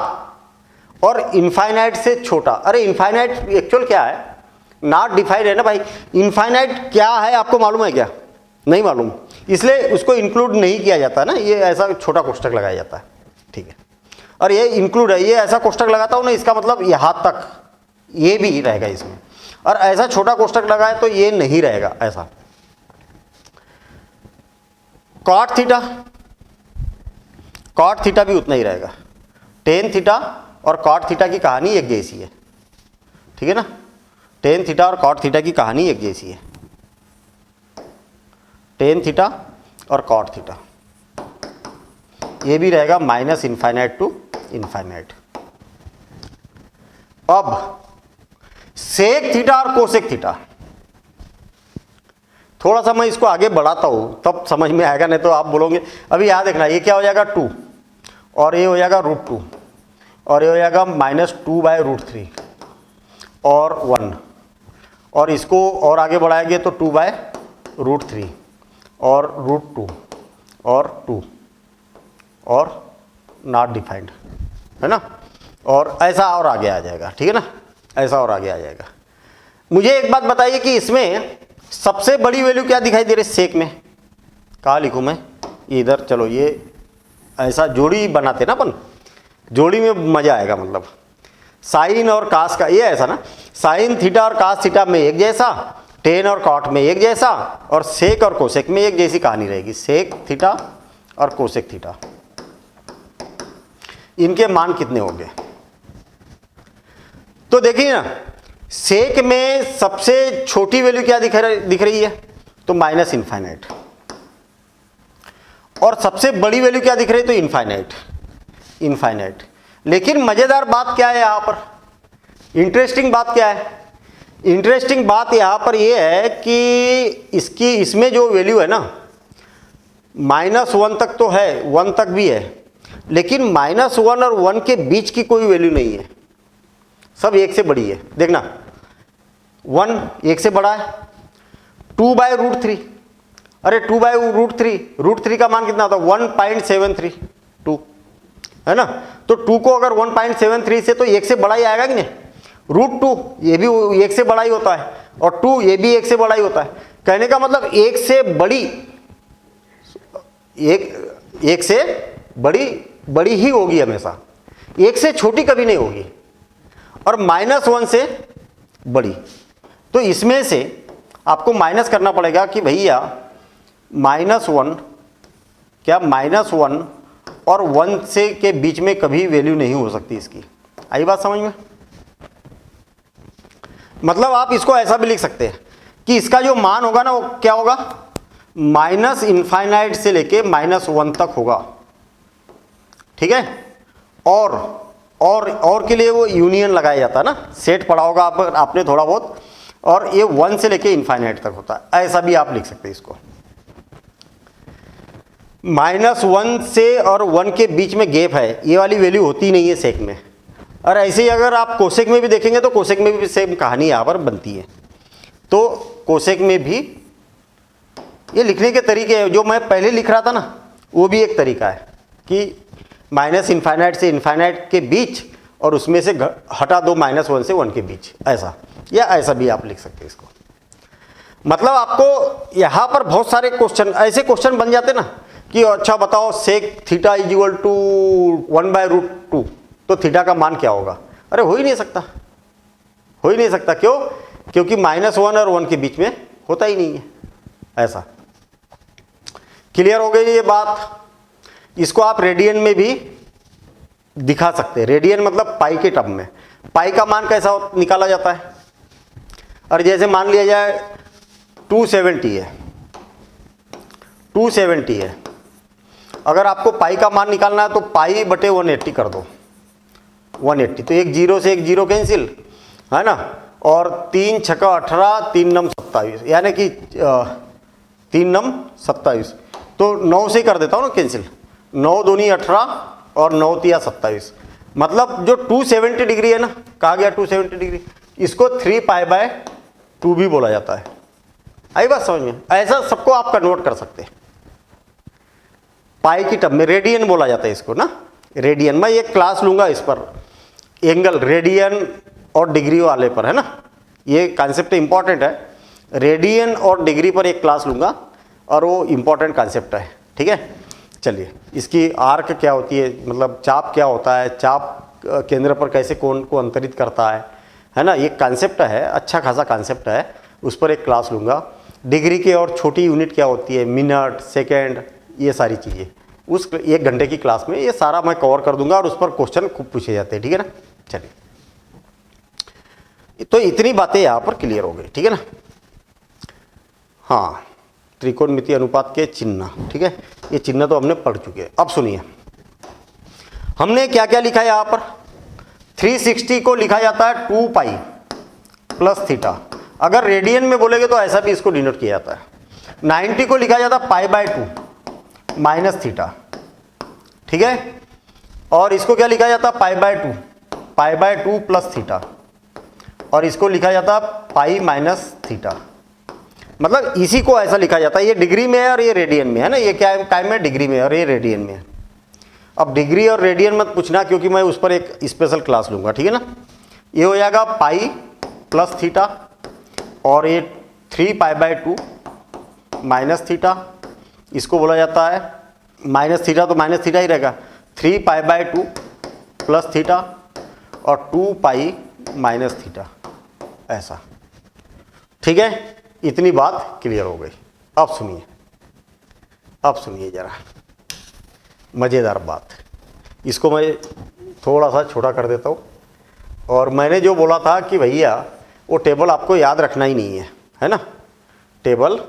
और इनफाइनाइट से छोटा। अरे इनफाइनाइट एक्चुअल क्या है? नॉट डिफाइंड है ना भाई। इनफाइनाइट क्या है आपको मालूम है क्या? नहीं मालूम, इसलिए उसको इंक्लूड नहीं किया जाता ना, ये ऐसा छोटा कोष्टक लगाया जाता है, ठीक है। और ये इंक्लूड है, ये ऐसा कोष्टक लगाता हूं ना, इसका मतलब यहां तक ये भी रहेगा इसमें, और ऐसा छोटा कोष्टक लगाए तो ये नहीं रहेगा ऐसा। कॉट थीटा भी उतना ही रहेगा। tan थीटा और कॉट थीटा की कहानी एक जैसी है, ठीक है ना। tan थीटा और कॉट थीटा की कहानी एक जैसी है, tan थीटा और कॉट थीटा। ये भी रहेगा -इनफाइनाइट टू इनफाइनाइट। अब सेक थीटा और कोसेक थीटा, थोड़ा सा मैं इसको आगे बढ़ाता हूं तब समझ में आएगा, नहीं तो आप बोलोगे। अभी यहां देखना, ये क्या हो जाएगा 2 और ये हो जाएगा √2 और ये हो जाएगा -2/√3 और 1, और इसको और आगे बढ़ाएंगे तो 2/√3 और √2 और 2 और नॉट डिफाइंड, है ना। और ऐसा और आगे आ जाएगा, ठीक है ना, ऐसा और आगे आ जाएगा। मुझे एक बात बताइए कि इसमें सबसे बड़ी वैल्यू क्या दिखाई दे रही है सेक में? कहाँ लिखूं मैं? इधर, चलो ये ऐसा जोड़ी बनाते ना अपन, जोड़ी में मजा आएगा। मतलब साइन और कास का ये ऐसा ना, साइन थीटा और कास थीटा में एक जैसा, tan और कॉट में एक जैसा, और सेक और कोसेक में एक जैसी कहानी रहेगी। सेक थीटा और कोसेक थीटा, इनके मान कितने होंगे? तो देखिए ना, सेक में सबसे छोटी वैल्यू क्या दिख रही है? तो -इनफाइनाइट। और सबसे बड़ी वैल्यू क्या दिख रही है, तो इनफाइनाइट, इनफाइनाइट। लेकिन मजेदार बात क्या है यहाँ पर, इंटरेस्टिंग बात क्या है, इंटरेस्टिंग बात यहाँ पर ये है कि इसमें जो वैल्यू है ना -1 तक तो है, 1 तक भी है, लेकिन -1 और 1 के बीच की कोई वैल्यू नहीं है, सब 1 से बड़ी है। देखना 1 1 से बड़ा है, 2/√3, अरे 2/√3, √3 का मान कितना होता है 1.732 है ना, तो 2 को अगर 1.73 से तो 1 से बड़ा ही आएगा कि नहीं, √2 ये भी 1 से बड़ा ही होता है, और 2 ये भी 1 से बड़ा ही होता है। कहने का मतलब 1 से बड़ी, एक से बड़ी ही होगी हमेशा, 1 से छोटी कभी नहीं होगी, और -1 से बड़ी। तो इसमें से आपको माइनस करना पड़ेगा कि भैया -1 क्या, -1 और 1 से के बीच में कभी वैल्यू नहीं हो सकती इसकी। आई बात समझ में? मतलब आप इसको ऐसा भी लिख सकते हैं कि इसका जो मान होगा ना वो क्या होगा, -इनफाइनाइट से लेके -1 तक होगा, ठीक है। और के लिए वो यूनियन लगाया जाता है ना, सेट पढ़ा होगा आपने थोड़ा बहुत, और ये 1 से लेके इनफाइनाइट तक होता है, ऐसा भी आप लिख सकते हैं इसको। -1 से और 1 के बीच में गैप है, ये वाली वैल्यू होती नहीं है सेक में। और ऐसे ही अगर आप कोसेक में भी देखेंगे तो कोसेक में भी सेम कहानी यहाँ पर बनती है। तो कोसेक में भी ये लिखने के तरीके हैं, जो मैं पहले लिख रहा था ना वो भी एक तरीका है कि -इनफाइनाइट से इनफाइनाइट के बीच, और उसमें से हटा दो -1 से 1 के बीच, ऐसा, या ऐसा भी आप लिख सकते हैं इसको। मतलब आपको यहाँ पर बहुत सारे क्वेश्चन, ऐसे क्वेश्चन बन जाते ना कि अच्छा बताओ सेक थीटा = 1/√2, तो थीटा का मान क्या होगा, अरे हो ही नहीं सकता, हो ही नहीं सकता। क्यों? क्योंकि -1 और 1 के बीच में होता ही नहीं है ऐसा। क्लियर हो गई ये बात? इसको आप रेडियन में भी दिखा सकते हैं, रेडियन मतलब पाई के टर्म में। पाई का मान कैसा निकाला जाता है, और जैसे मान लिया जाए 270 है, 270 है, अगर आपको पाई का मान निकालना है तो π/180 कर दो, 180, तो एक जीरो से एक जीरो कैंसिल है ना, और 3 × 6 = 18, 3 × 9 = 27, यानी कि 3 × 9 = 27, तो 9 से कर देता हूँ ना कैंसिल, 9 दूनी 18 और 9 × 3 = 27। मतलब जो 270 डिग्री है ना, कहा गया 270 डिग्री, इसको 3π/2 भी बोला जाता है। आई बात समझ में? ऐसा सबको आप कन्वर्ट कर सकते हैं पाई की टर्म में, रेडियन बोला जाता है इसको ना, रेडियन। मैं एक क्लास लूंगा इस पर, एंगल रेडियन और डिग्री वाले पर, है ना, ये कॉन्सेप्ट इंपॉर्टेंट है, रेडियन और डिग्री पर एक क्लास लूंगा, और वो इंपॉर्टेंट कॉन्सेप्ट है, ठीक है। चलिए, इसकी आर्क क्या होती है, मतलब चाप क्या होता है, चाप केंद्र पर कैसे कोण को अंतरित करता है ना, ये कॉन्सेप्ट है, अच्छा खासा कॉन्सेप्ट है, उस पर एक क्लास लूंगा। डिग्री के और छोटी यूनिट क्या होती है, मिनट, सेकेंड, ये सारी चीज़ें उस 1 घंटे की क्लास में ये सारा मैं कवर कर दूंगा, और उस पर क्वेश्चन खूब पूछे जाते हैं, ठीक है ना। चलिए, तो इतनी बातें यहाँ पर क्लियर हो गई, ठीक है ना। हाँ, त्रिकोणमितीय अनुपात के चिन्ह, ठीक है, ये चिन्ह तो हमने पढ़ चुके हैं। अब सुनिए, हमने क्या क्या लिखा है यहाँ पर। 360 को लिखा जाता है 2π + थीटा, अगर रेडियन में बोलेंगे तो ऐसा भी इसको डिनोट किया जाता है। 90 को लिखा जाता है π/2 - थीटा, ठीक है, और इसको क्या लिखा जाता है π/2 + थीटा, और इसको लिखा जाता है π - थीटा। मतलब इसी को ऐसा लिखा जाता है, ये डिग्री में है और ये रेडियन में है ना, ये क्या टाइम में डिग्री में है और ये रेडियन में है। अब डिग्री और रेडियन मत पूछना, क्योंकि मैं उस पर एक स्पेशल क्लास लूंगा, ठीक है ना। ये हो जाएगा π + थीटा, और ये 3π/2 - थीटा, इसको बोला जाता है माइनस थीटा, तो माइनस थीटा ही रहेगा, 3π/2 + थीटा और 2π - थीटा, ऐसा, ठीक है। इतनी बात क्लियर हो गई। अब सुनिए, अब सुनिए जरा मज़ेदार बात, इसको मैं थोड़ा सा छोटा कर देता हूँ। और मैंने जो बोला था कि भैया वो टेबल आपको याद रखना ही नहीं है ना, टेबल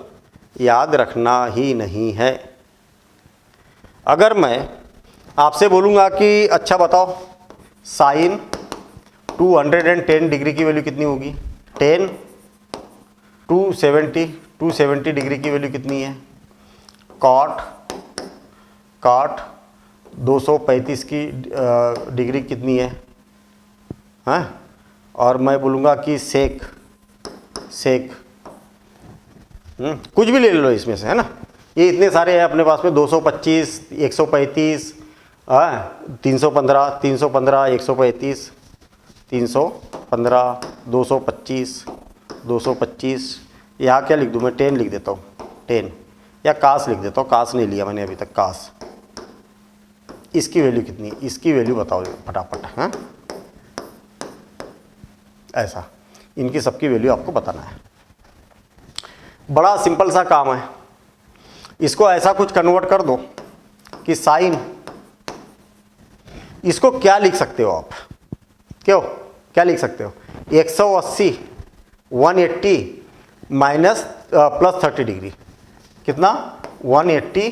याद रखना ही नहीं है। अगर मैं आपसे बोलूँगा कि अच्छा बताओ साइन 210 डिग्री की वैल्यू कितनी होगी, 10 270 डिग्री की वैल्यू कितनी है, कॉट 235 की डिग्री कितनी है, हाँ, और मैं बोलूँगा कि सेक कुछ भी ले लो इसमें से, है ना, ये इतने सारे हैं अपने पास में, 225 135 315 135 315 225 यहाँ क्या लिख दूँ मैं, 10 लिख देता हूँ, 10 या कास लिख देता हूँ, कास नहीं लिया मैंने अभी तक, कास। इसकी वैल्यू कितनी है, इसकी वैल्यू बताओ फटाफट, हाँ, ऐसा इनकी सबकी वैल्यू आपको बताना है। बड़ा सिंपल सा काम है। इसको ऐसा कुछ कन्वर्ट कर दो कि साइन, इसको क्या लिख सकते हो आप, क्या लिख सकते हो, 180 180 माइनस प्लस 30 डिग्री, कितना 180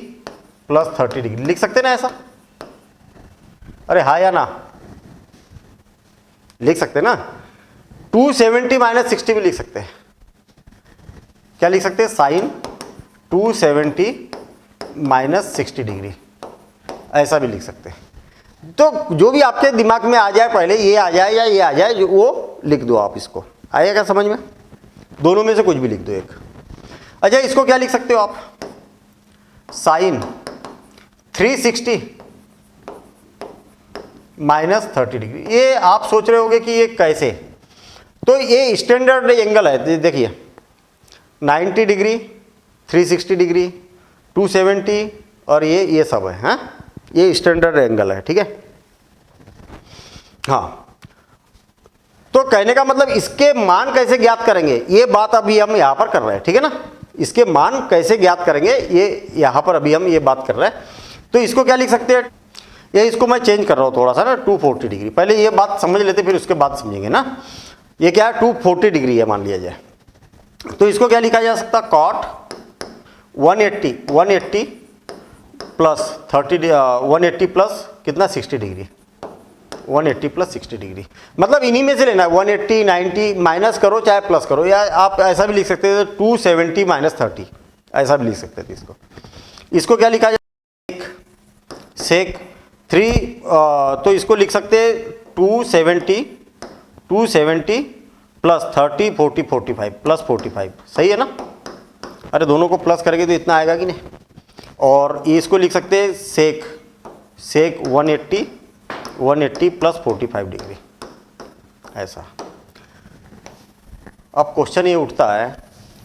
प्लस 30 डिग्री लिख सकते ना ऐसा, अरे हाँ या ना, लिख सकते ना। 270 माइनस 60 भी लिख सकते हैं, क्या लिख सकते हैं, साइन 270 माइनस 60 डिग्री, ऐसा भी लिख सकते हैं। तो जो भी आपके दिमाग में आ जाए, पहले ये आ जाए या ये आ जाए, वो लिख दो आप, इसको आएगा क्या समझ में, दोनों में से कुछ भी लिख दो एक। अच्छा इसको क्या लिख सकते हो आप, साइन 360 माइनस 30 डिग्री। ये आप सोच रहे होंगे कि ये कैसे, तो ये स्टैंडर्ड एंगल है, देखिए 90 डिग्री 360 डिग्री 270 और ये सब है, हाँ, ये स्टैंडर्ड एंगल है, ठीक है। हाँ, तो कहने का मतलब इसके मान कैसे ज्ञात करेंगे, ये बात अभी हम यहाँ पर कर रहे हैं, ठीक है ना, इसके मान कैसे ज्ञात करेंगे ये यहाँ पर अभी हम ये बात कर रहे हैं। तो इसको क्या लिख सकते हैं, ये इसको मैं चेंज कर रहा हूँ थोड़ा सा ना, 240 डिग्री, पहले ये बात समझ लेते फिर उसके बाद समझेंगे ना। ये क्या है, 240 डिग्री है मान लिया जाए, तो इसको क्या लिखा जा सकता, कॉट 180 प्लस 180 प्लस कितना 60 डिग्री, 180 प्लस 60 डिग्री, मतलब इन्हीं में से लेना है, 180 90 माइनस करो चाहे प्लस करो, या आप ऐसा भी लिख सकते थे 270 माइनस 30, ऐसा भी लिख सकते थे इसको क्या लिखा जाए, सेक 3, तो इसको लिख सकते 270 प्लस 30 40 45 प्लस 45, सही है ना, अरे दोनों को प्लस करेंगे तो इतना आएगा कि नहीं। और इसको लिख सकते हैं सेक 180 प्लस 45 डिग्री, ऐसा। अब क्वेश्चन ये उठता है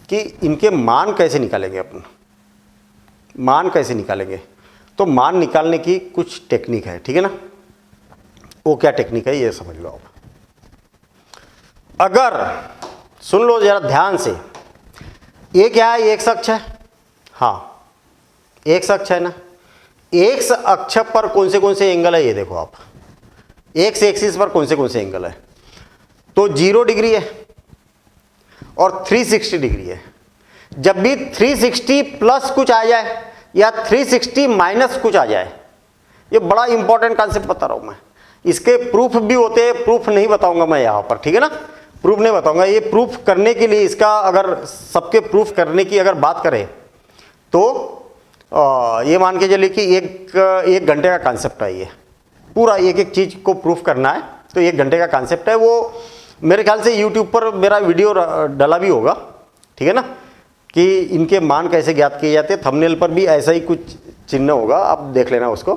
कि इनके मान कैसे निकालेंगे, अपन मान कैसे निकालेंगे, तो मान निकालने की कुछ टेक्निक है, ठीक है ना। वो क्या टेक्निक है ये समझ लो आप। अगर सुन लो जरा ध्यान से, ये क्या है, एक्स अक्ष है, हाँ एक्स अक्ष है ना, एक्स अक्ष पर कौन से एंगल है, ये देखो आप, एक्स एक्सिस पर कौन से एंगल है, तो 0 डिग्री है और 360 डिग्री है। जब भी 360 प्लस कुछ आ जाए या 360 माइनस कुछ आ जाए, ये बड़ा इंपॉर्टेंट कॉन्सेप्ट बता रहा हूं मैं, इसके प्रूफ भी होते हैं, प्रूफ नहीं बताऊंगा मैं यहां पर, ठीक है ना, प्रूफ नहीं बताऊंगा। ये प्रूफ करने के लिए, इसका अगर सबके प्रूफ करने की अगर बात करें तो ये मान के चलिए कि एक घंटे का कॉन्सेप्ट है, ये पूरा एक चीज़ को प्रूफ करना है तो 1 घंटे का कॉन्सेप्ट है। वो मेरे ख्याल से यूट्यूब पर मेरा वीडियो डाला भी होगा, ठीक है ना, कि इनके मान कैसे ज्ञात किए जाते हैं, थंबनेल पर भी ऐसा ही कुछ चिन्ह होगा, आप देख लेना उसको,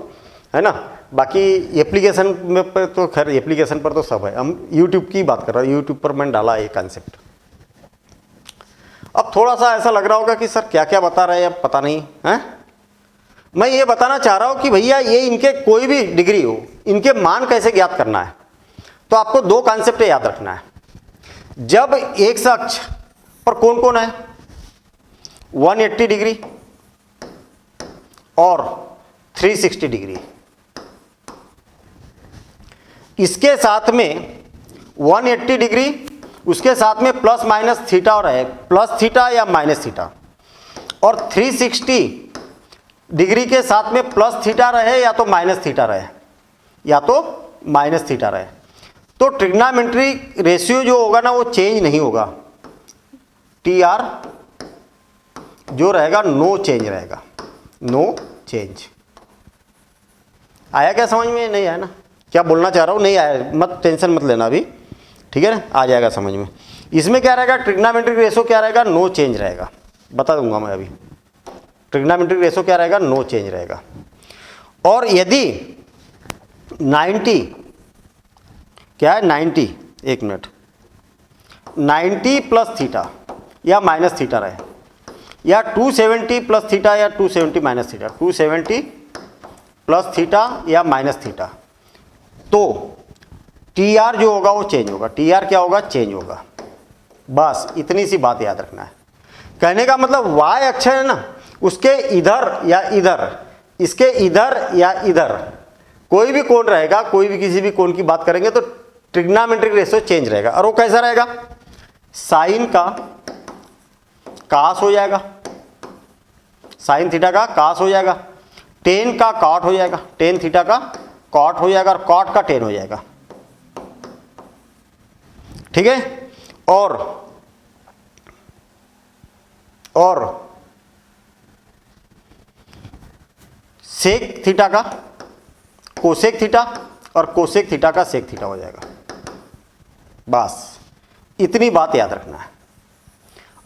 है ना। बाकी एप्लीकेशन में पर तो खैर एप्लीकेशन पर तो सब है, हम यूट्यूब की बात कर रहे हैं, यूट्यूब पर मैंने डाला ये कॉन्सेप्ट। अब थोड़ा सा ऐसा लग रहा होगा कि सर क्या क्या बता रहे हैं, अब पता नहीं है। मैं ये बताना चाह रहा हूं कि भैया ये इनके कोई भी डिग्री हो, इनके मान कैसे ज्ञात करना है, तो आपको 2 कॉन्सेप्ट याद रखना है। जब एक्स अक्ष पर कौन कौन है, 180 डिग्री और 360 डिग्री, इसके साथ में 180 डिग्री, उसके साथ में प्लस माइनस थीटा और है, प्लस थीटा या माइनस थीटा, और 360 डिग्री के साथ में प्लस थीटा रहे या तो माइनस थीटा रहे, या तो माइनस थीटा रहे, तो ट्रिग्नोमेट्रिक रेशियो जो होगा ना वो चेंज नहीं होगा। टी आर जो रहेगा नो चेंज रहेगा, नो चेंज। आया क्या समझ में? नहीं आया ना? क्या बोलना चाह रहा हूँ? नहीं आया मत टेंशन मत लेना अभी, ठीक है ना, आ जाएगा समझ में। इसमें क्या रहेगा? ट्रिग्नोमेट्रिक रेशियो क्या रहेगा? नो चेंज रहेगा। बता दूंगा मैं अभी। ट्रिग्नोमेट्रिक रेशियो क्या रहेगा? नो चेंज रहेगा। और यदि 90 क्या है? 90, एक मिनट, 90 प्लस थीटा या माइनस थीटा रहे, या 270 प्लस थीटा या 270 माइनस थीटा, 270 प्लस थीटा या माइनस थीटा, तो टी आर जो होगा वो चेंज होगा। टी आर क्या होगा? चेंज होगा। बस इतनी सी बात याद रखना है। कहने का मतलब वाई अक्ष है ना, उसके इधर या इधर, इसके इधर या इधर कोई भी कोण रहेगा, कोई भी किसी भी कोण की बात करेंगे तो ट्रिग्नोमेट्रिक रेशियो चेंज रहेगा। और वो कैसा रहेगा? साइन का कास हो जाएगा, साइन थीटा का कास हो जाएगा, टेन का कॉट हो जाएगा, टेन थीटा का कॉट हो जाएगा, और कॉट का टेन हो जाएगा, ठीक है। और सेक थीटा का कोसेक थीटा, और कोसेक थीटा का सेक थीटा हो जाएगा। बस इतनी बात याद रखना है।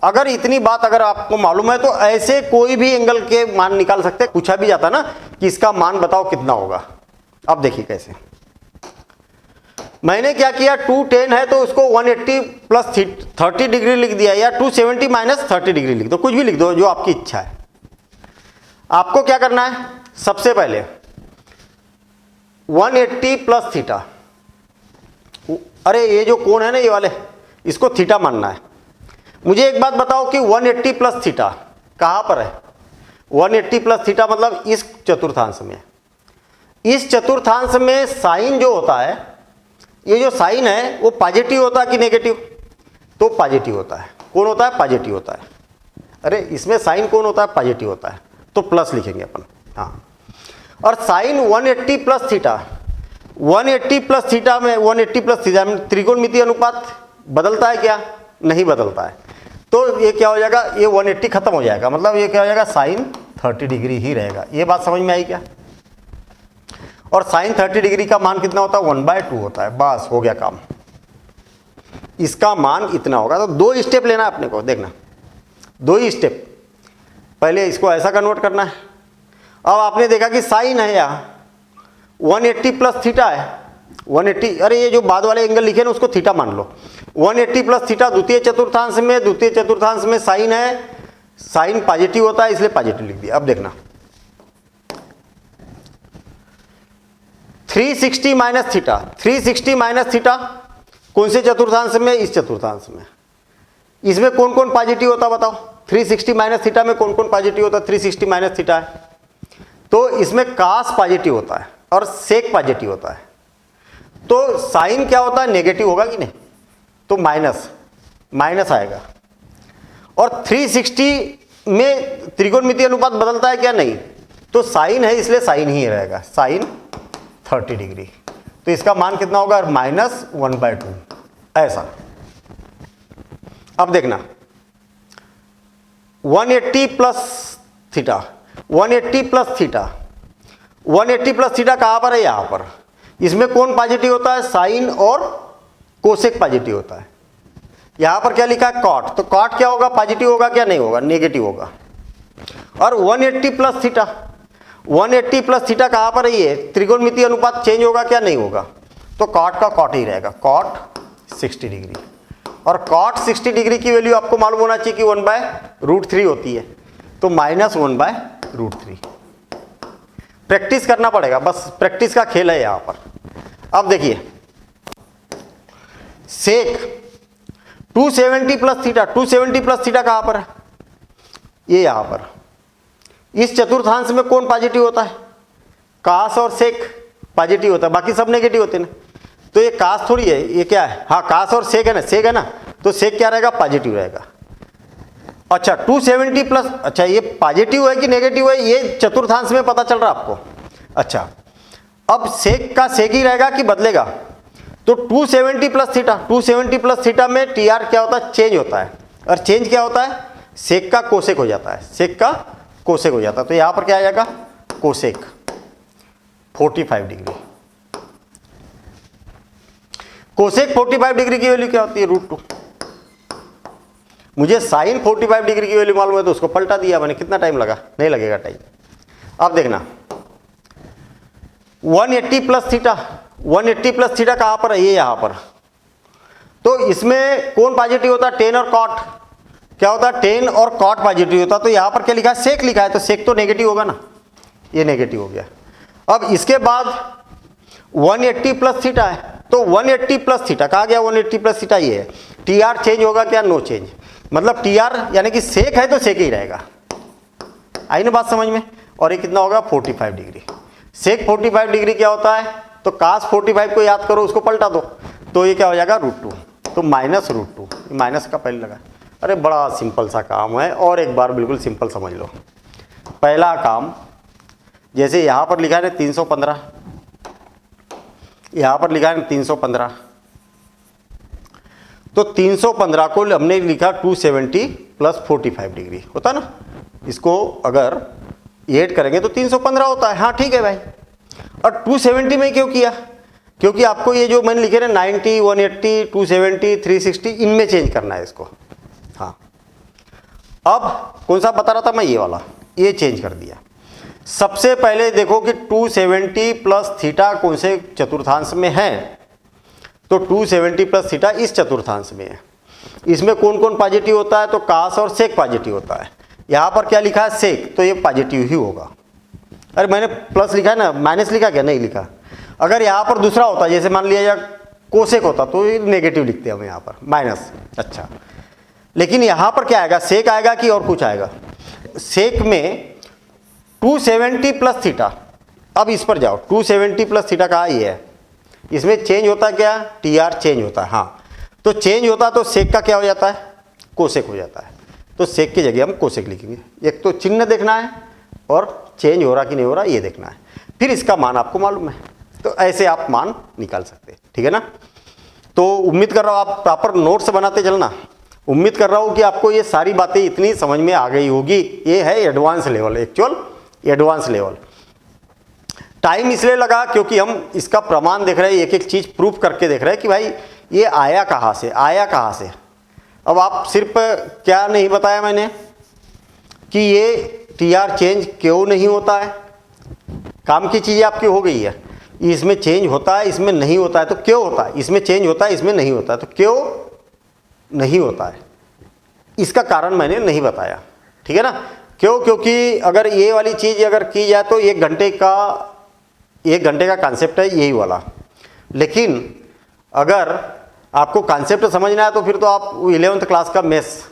अगर इतनी बात अगर आपको मालूम है तो ऐसे कोई भी एंगल के मान निकाल सकते हैं। पूछा भी जाता ना कि इसका मान बताओ कितना होगा। अब देखिए कैसे। मैंने क्या किया, 210 है तो उसको 180 प्लस 30 डिग्री लिख दिया, या 270 माइनस 30 डिग्री लिख दो, कुछ भी लिख दो जो आपकी इच्छा है। आपको क्या करना है? सबसे पहले 180 प्लस थीटा, अरे ये जो कोण है ना ये वाले, इसको थीटा मानना है। मुझे एक बात बताओ कि 180 प्लस थीटा कहाँ पर है? 180 प्लस थीटा मतलब इस चतुर्थांश में। इस चतुर्थांश में साइन जो होता है, ये जो साइन है वो पॉजिटिव होता है कि नेगेटिव? तो पॉजिटिव होता है। कौन होता है? पॉजिटिव होता है। अरे इसमें साइन कौन होता है? पॉजिटिव होता है, तो प्लस लिखेंगे अपन। हाँ, और sine 180 plus theta, 180 plus theta में 180 प्लस थीटा में त्रिकोणमितीय अनुपात बदलता है क्या? नहीं बदलता है। तो ये क्या हो जाएगा? ये 180 खत्म हो जाएगा, मतलब ये क्या हो जाएगा? साइन 30 डिग्री ही रहेगा। ये बात समझ में आई क्या? और साइन 30 डिग्री का मान कितना होता है? 1/2 होता है। बस हो गया काम। इसका मान इतना होगा। तो 2 स्टेप लेना है अपने को, देखना 2 ही स्टेप। पहले इसको ऐसा कन्वर्ट करना है। अब आपने देखा कि साइन है यहाँ 180 प्लस थीटा है, 180, अरे ये जो बाद वाले एंगल लिखे ना उसको थीटा मान लो। 180 प्लस थीटा द्वितीय चतुर्थांश में, द्वितीय चतुर्थांश में साइन है, साइन पॉजिटिव होता है इसलिए पॉजिटिव लिख दिया। अब देखना 360 माइनस थीटा, 360 माइनस थीटा कौन से चतुर्थांश में? इस चतुर्थांश में। इसमें कौन कौन पॉजिटिव होता बताओ? 360 माइनस थीटा में कौन कौन पॉजिटिव होता? 360 माइनस थीटा है तो इसमें कास पॉजिटिव होता है और सेक पॉजिटिव होता है। तो साइन क्या होता है? नेगेटिव होगा कि नहीं? तो माइनस, माइनस आएगा। और 360 में त्रिकोणमितीय अनुपात बदलता है क्या? नहीं। तो साइन है इसलिए साइन ही रहेगा, साइन 30 डिग्री। तो इसका मान कितना होगा? -1/2 ऐसा। अब देखना 180 plus theta, 180 plus theta, 180 plus theta कहाँ पर है? यहाँ पर। इसमें कौन पॉजिटिव होता है? साइन और कोसेक पॉजिटिव होता है। यहाँ पर क्या लिखा है? कॉट। तो कॉट क्या होगा? पॉजिटिव होगा क्या? नहीं होगा, नेगेटिव होगा। और 180 प्लस थीटा, 180 प्लस थीटा कहाँ पर है? ये त्रिकोणमितीय अनुपात चेंज होगा क्या? नहीं होगा। तो कॉट का कॉट ही रहेगा, कॉट 60 डिग्री। और कॉट 60 डिग्री की वैल्यू आपको मालूम होना चाहिए कि 1/√3 होती है, तो -1/√3। प्रैक्टिस करना पड़ेगा, बस प्रैक्टिस का खेल है यहाँ पर। अब देखिए सेक 270 प्लस थीटा, 270 प्लस थीटा कहाँ पर है? ये यहाँ पर। इस चतुर्थांश में कौन पॉजिटिव होता है? कास और सेक पॉजिटिव होता है, बाकी सब नेगेटिव होते हैं ना। तो ये कास थोड़ी है, ये क्या है? हाँ कास और सेक है ना, सेक है ना, तो सेक क्या रहेगा? पॉजिटिव रहेगा। अच्छा 270 प्लस, अच्छा ये पॉजिटिव है कि नेगेटिव है ये चतुर्थांश में पता चल रहा है आपको। अच्छा अब सेक का सेक ही रहेगा कि बदलेगा, तो 270 प्लस थीटा, 270 प्लस थीटा में टी आर क्या होता है, चेंज होता है, और चेंज क्या होता है, सेक का कोसेक हो जाता है, सेक का कोसेक हो जाता है। तो यहां पर क्या आ जाएगा, कोसेक 45 डिग्री। कोसेक 45 डिग्री की वैल्यू क्या होती है, √2। मुझे साइन 45 डिग्री की वैल्यू मालूम है तो उसको पलटा दिया मैंने, कितना टाइम लगा, नहीं लगेगा टाइम। अब देखना 180 प्लस थीटा, 180 प्लस थीटा कहां पर है, ये यहां पर। तो इसमें कौन पॉजिटिव होता है, टेन और कॉट, क्या होता है, टेन और कॉट पॉजिटिव होता है। तो यहां पर क्या लिखा है, सेक लिखा है, तो सेक तो नेगेटिव होगा ना, ये नेगेटिव हो गया। अब इसके बाद 180 प्लस थीटा है, तो 180 प्लस थीटा कहा गया, 180 प्लस थीटा ये है। टी आर चेंज होगा क्या, नो चेंज, मतलब टी आर यानी कि सेक है तो सेक ही रहेगा, आई ना बात समझ में। और ये कितना होगा, 45 डिग्री। सेक 45 डिग्री क्या होता है, तो कास 45 को याद करो, उसको पलटा दो, तो ये क्या हो जाएगा, √2, तो -√2, माइनस का पहले लगा। अरे बड़ा सिंपल सा काम है, और एक बार बिल्कुल सिंपल समझ लो। पहला काम, जैसे यहां पर लिखा है 315, यहां पर लिखा है 315, तो 315 को हमने लिखा 270 प्लस 45 डिग्री होता ना, इसको अगर ऐड करेंगे तो 315 होता है। हाँ ठीक है भाई, और 270 में क्यों किया, क्योंकि आपको ये जो मैंने लिखे ना 90, 180, 270, 360 इनमें चेंज करना है इसको। हाँ अब कौन सा बता रहा था मैं, ये वाला, ये चेंज कर दिया। सबसे पहले देखो कि 270 प्लस थीटा कौन से चतुर्थांश में है, तो 270 प्लस थीटा इस चतुर्थांश में है। इसमें कौन कौन पॉजिटिव होता है, तो कास और सेक पॉजिटिव होता है। यहां पर क्या लिखा है, सेक, तो ये पॉजिटिव ही होगा। अरे मैंने प्लस लिखा है ना, माइनस लिखा क्या, नहीं लिखा। अगर यहां पर दूसरा होता, जैसे मान लिया या कोसेक होता, तो ये नेगेटिव लिखते हैं हम यहां पर, माइनस। अच्छा लेकिन यहां पर क्या आएगा, सेक आएगा कि और कुछ आएगा। सेक में 270 प्लस थीटा, अब इस पर जाओ, 270 प्लस थीटा कहा, ये है, इसमें चेंज होता है क्या, टी आर चेंज होता है। हाँ तो चेंज होता है तो सेक का क्या हो जाता है, कोसेक हो जाता है। तो सेक की जगह हम कोसेक लिखेंगे। एक तो चिन्ह देखना है और चेंज हो रहा कि नहीं हो रहा ये देखना है, फिर इसका मान आपको मालूम है, तो ऐसे आप मान निकाल सकते हैं, ठीक है ना। तो उम्मीद कर रहा हूँ आप प्रॉपर नोट्स बनाते चलना। उम्मीद कर रहा हूँ कि आपको ये सारी बातें इतनी समझ में आ गई होगी। ये है advance level, actual advance level. Time इसलिए लगा क्योंकि हम इसका प्रमाण देख रहे हैं, एक एक चीज प्रूफ करके देख रहे हैं कि भाई ये आया कहाँ से, आया कहाँ से। अब आप सिर्फ क्या नहीं बताया मैंने कि ये टी आर चेंज क्यों नहीं होता है, काम की चीज़ें आपकी हो गई है। इसमें चेंज होता है, इसमें नहीं होता है, तो क्यों होता है, इसमें चेंज होता है, इसमें नहीं होता है, तो क्यों नहीं होता है, इसका कारण मैंने नहीं बताया, ठीक है ना। क्यों, क्योंकि अगर ये वाली चीज़ अगर की जाए तो 1 घंटे का कॉन्सेप्ट है यही वाला। लेकिन अगर आपको कॉन्सेप्ट समझना है तो फिर तो आप 11th क्लास का मैथ्स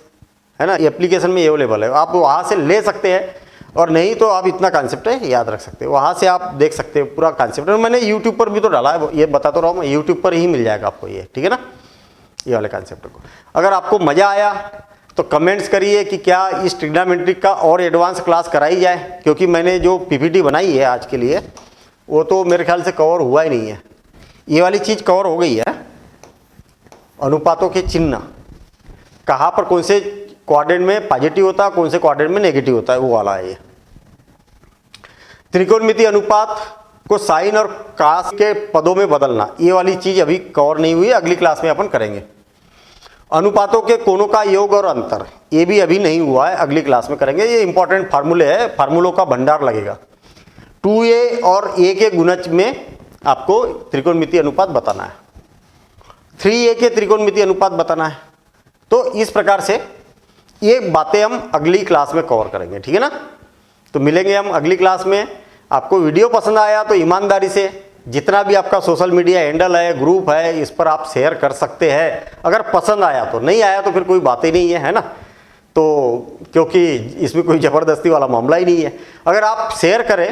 है ना, एप्लीकेशन में अवेलेबल है, आप वहाँ से ले सकते हैं। और नहीं तो आप इतना कॉन्सेप्ट है याद रख सकते हैं, वहाँ से आप देख सकते हैं पूरा कॉन्सेप्ट। मैंने यूट्यूब पर भी तो डाला है, ये बता तो रहा हूँ मैं, यूट्यूब पर ही मिल जाएगा आपको ये, ठीक है ना, ये वाले कॉन्सेप्ट को। अगर आपको मज़ा आया तो कमेंट्स करिए कि क्या इस ट्रिग्नोमेट्रिक का और एडवांस क्लास कराई जाए, क्योंकि मैंने जो पीपीटी बनाई है आज के लिए वो तो मेरे ख्याल से कवर हुआ ही नहीं है। ये वाली चीज़ कवर हो गई है, अनुपातों के चिन्ह कहाँ पर कौन से क्वाड्रेंट में पॉजिटिव होता है, कौन से क्वाड्रेंट में नेगेटिव होता है, वो वाला है ये। त्रिकोणमितीय अनुपात को साइन और कास के पदों में बदलना, ये वाली चीज अभी कवर नहीं हुई है, अगली क्लास में अपन करेंगे। अनुपातों के कोणों का योग और अंतर, ये भी अभी नहीं हुआ है, अगली क्लास में करेंगे। ये इंपॉर्टेंट फार्मूले है, फार्मूलों का भंडार लगेगा। 2a और a के गुणज में आपको त्रिकोणमितीय अनुपात बताना है, 3a के त्रिकोणमितीय अनुपात बताना है। तो इस प्रकार से ये बातें हम अगली क्लास में कवर करेंगे, ठीक है ना। तो मिलेंगे हम अगली क्लास में। आपको वीडियो पसंद आया तो ईमानदारी से जितना भी आपका सोशल मीडिया हैंडल है, ग्रुप है, इस पर आप शेयर कर सकते हैं। अगर पसंद आया तो, नहीं आया तो फिर कोई बात ही नहीं है ना। तो क्योंकि इसमें कोई ज़बरदस्ती वाला मामला ही नहीं है। अगर आप शेयर करें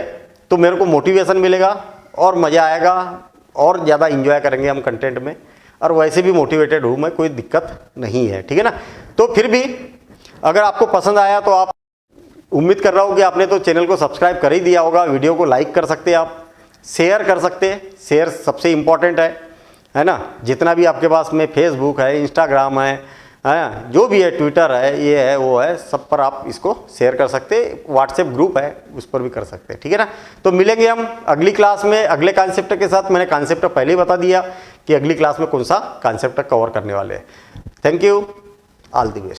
तो मेरे को मोटिवेशन मिलेगा और मज़ा आएगा और ज़्यादा इंजॉय करेंगे हम कंटेंट में। और वैसे भी मोटिवेटेड हूँ मैं, कोई दिक्कत नहीं है, ठीक है ना। तो फिर भी अगर आपको पसंद आया तो आप, उम्मीद कर रहा हूँ कि आपने तो चैनल को सब्सक्राइब कर ही दिया होगा, वीडियो को लाइक कर सकते हैं, आप शेयर कर सकते हैं, शेयर सबसे इम्पॉर्टेंट है ना। जितना भी आपके पास में फेसबुक है, इंस्टाग्राम है, जो भी है, ट्विटर है, ये है वो है, सब पर आप इसको शेयर कर सकते हैं। व्हाट्सएप ग्रुप है उस पर भी कर सकते हैं, ठीक है ना। तो मिलेंगे हम अगली क्लास में अगले कॉन्सेप्ट के साथ। मैंने कॉन्सेप्ट पहले ही बता दिया कि अगली क्लास में कौन सा कॉन्सेप्ट कवर करने वाले हैं। Thank you, all the best.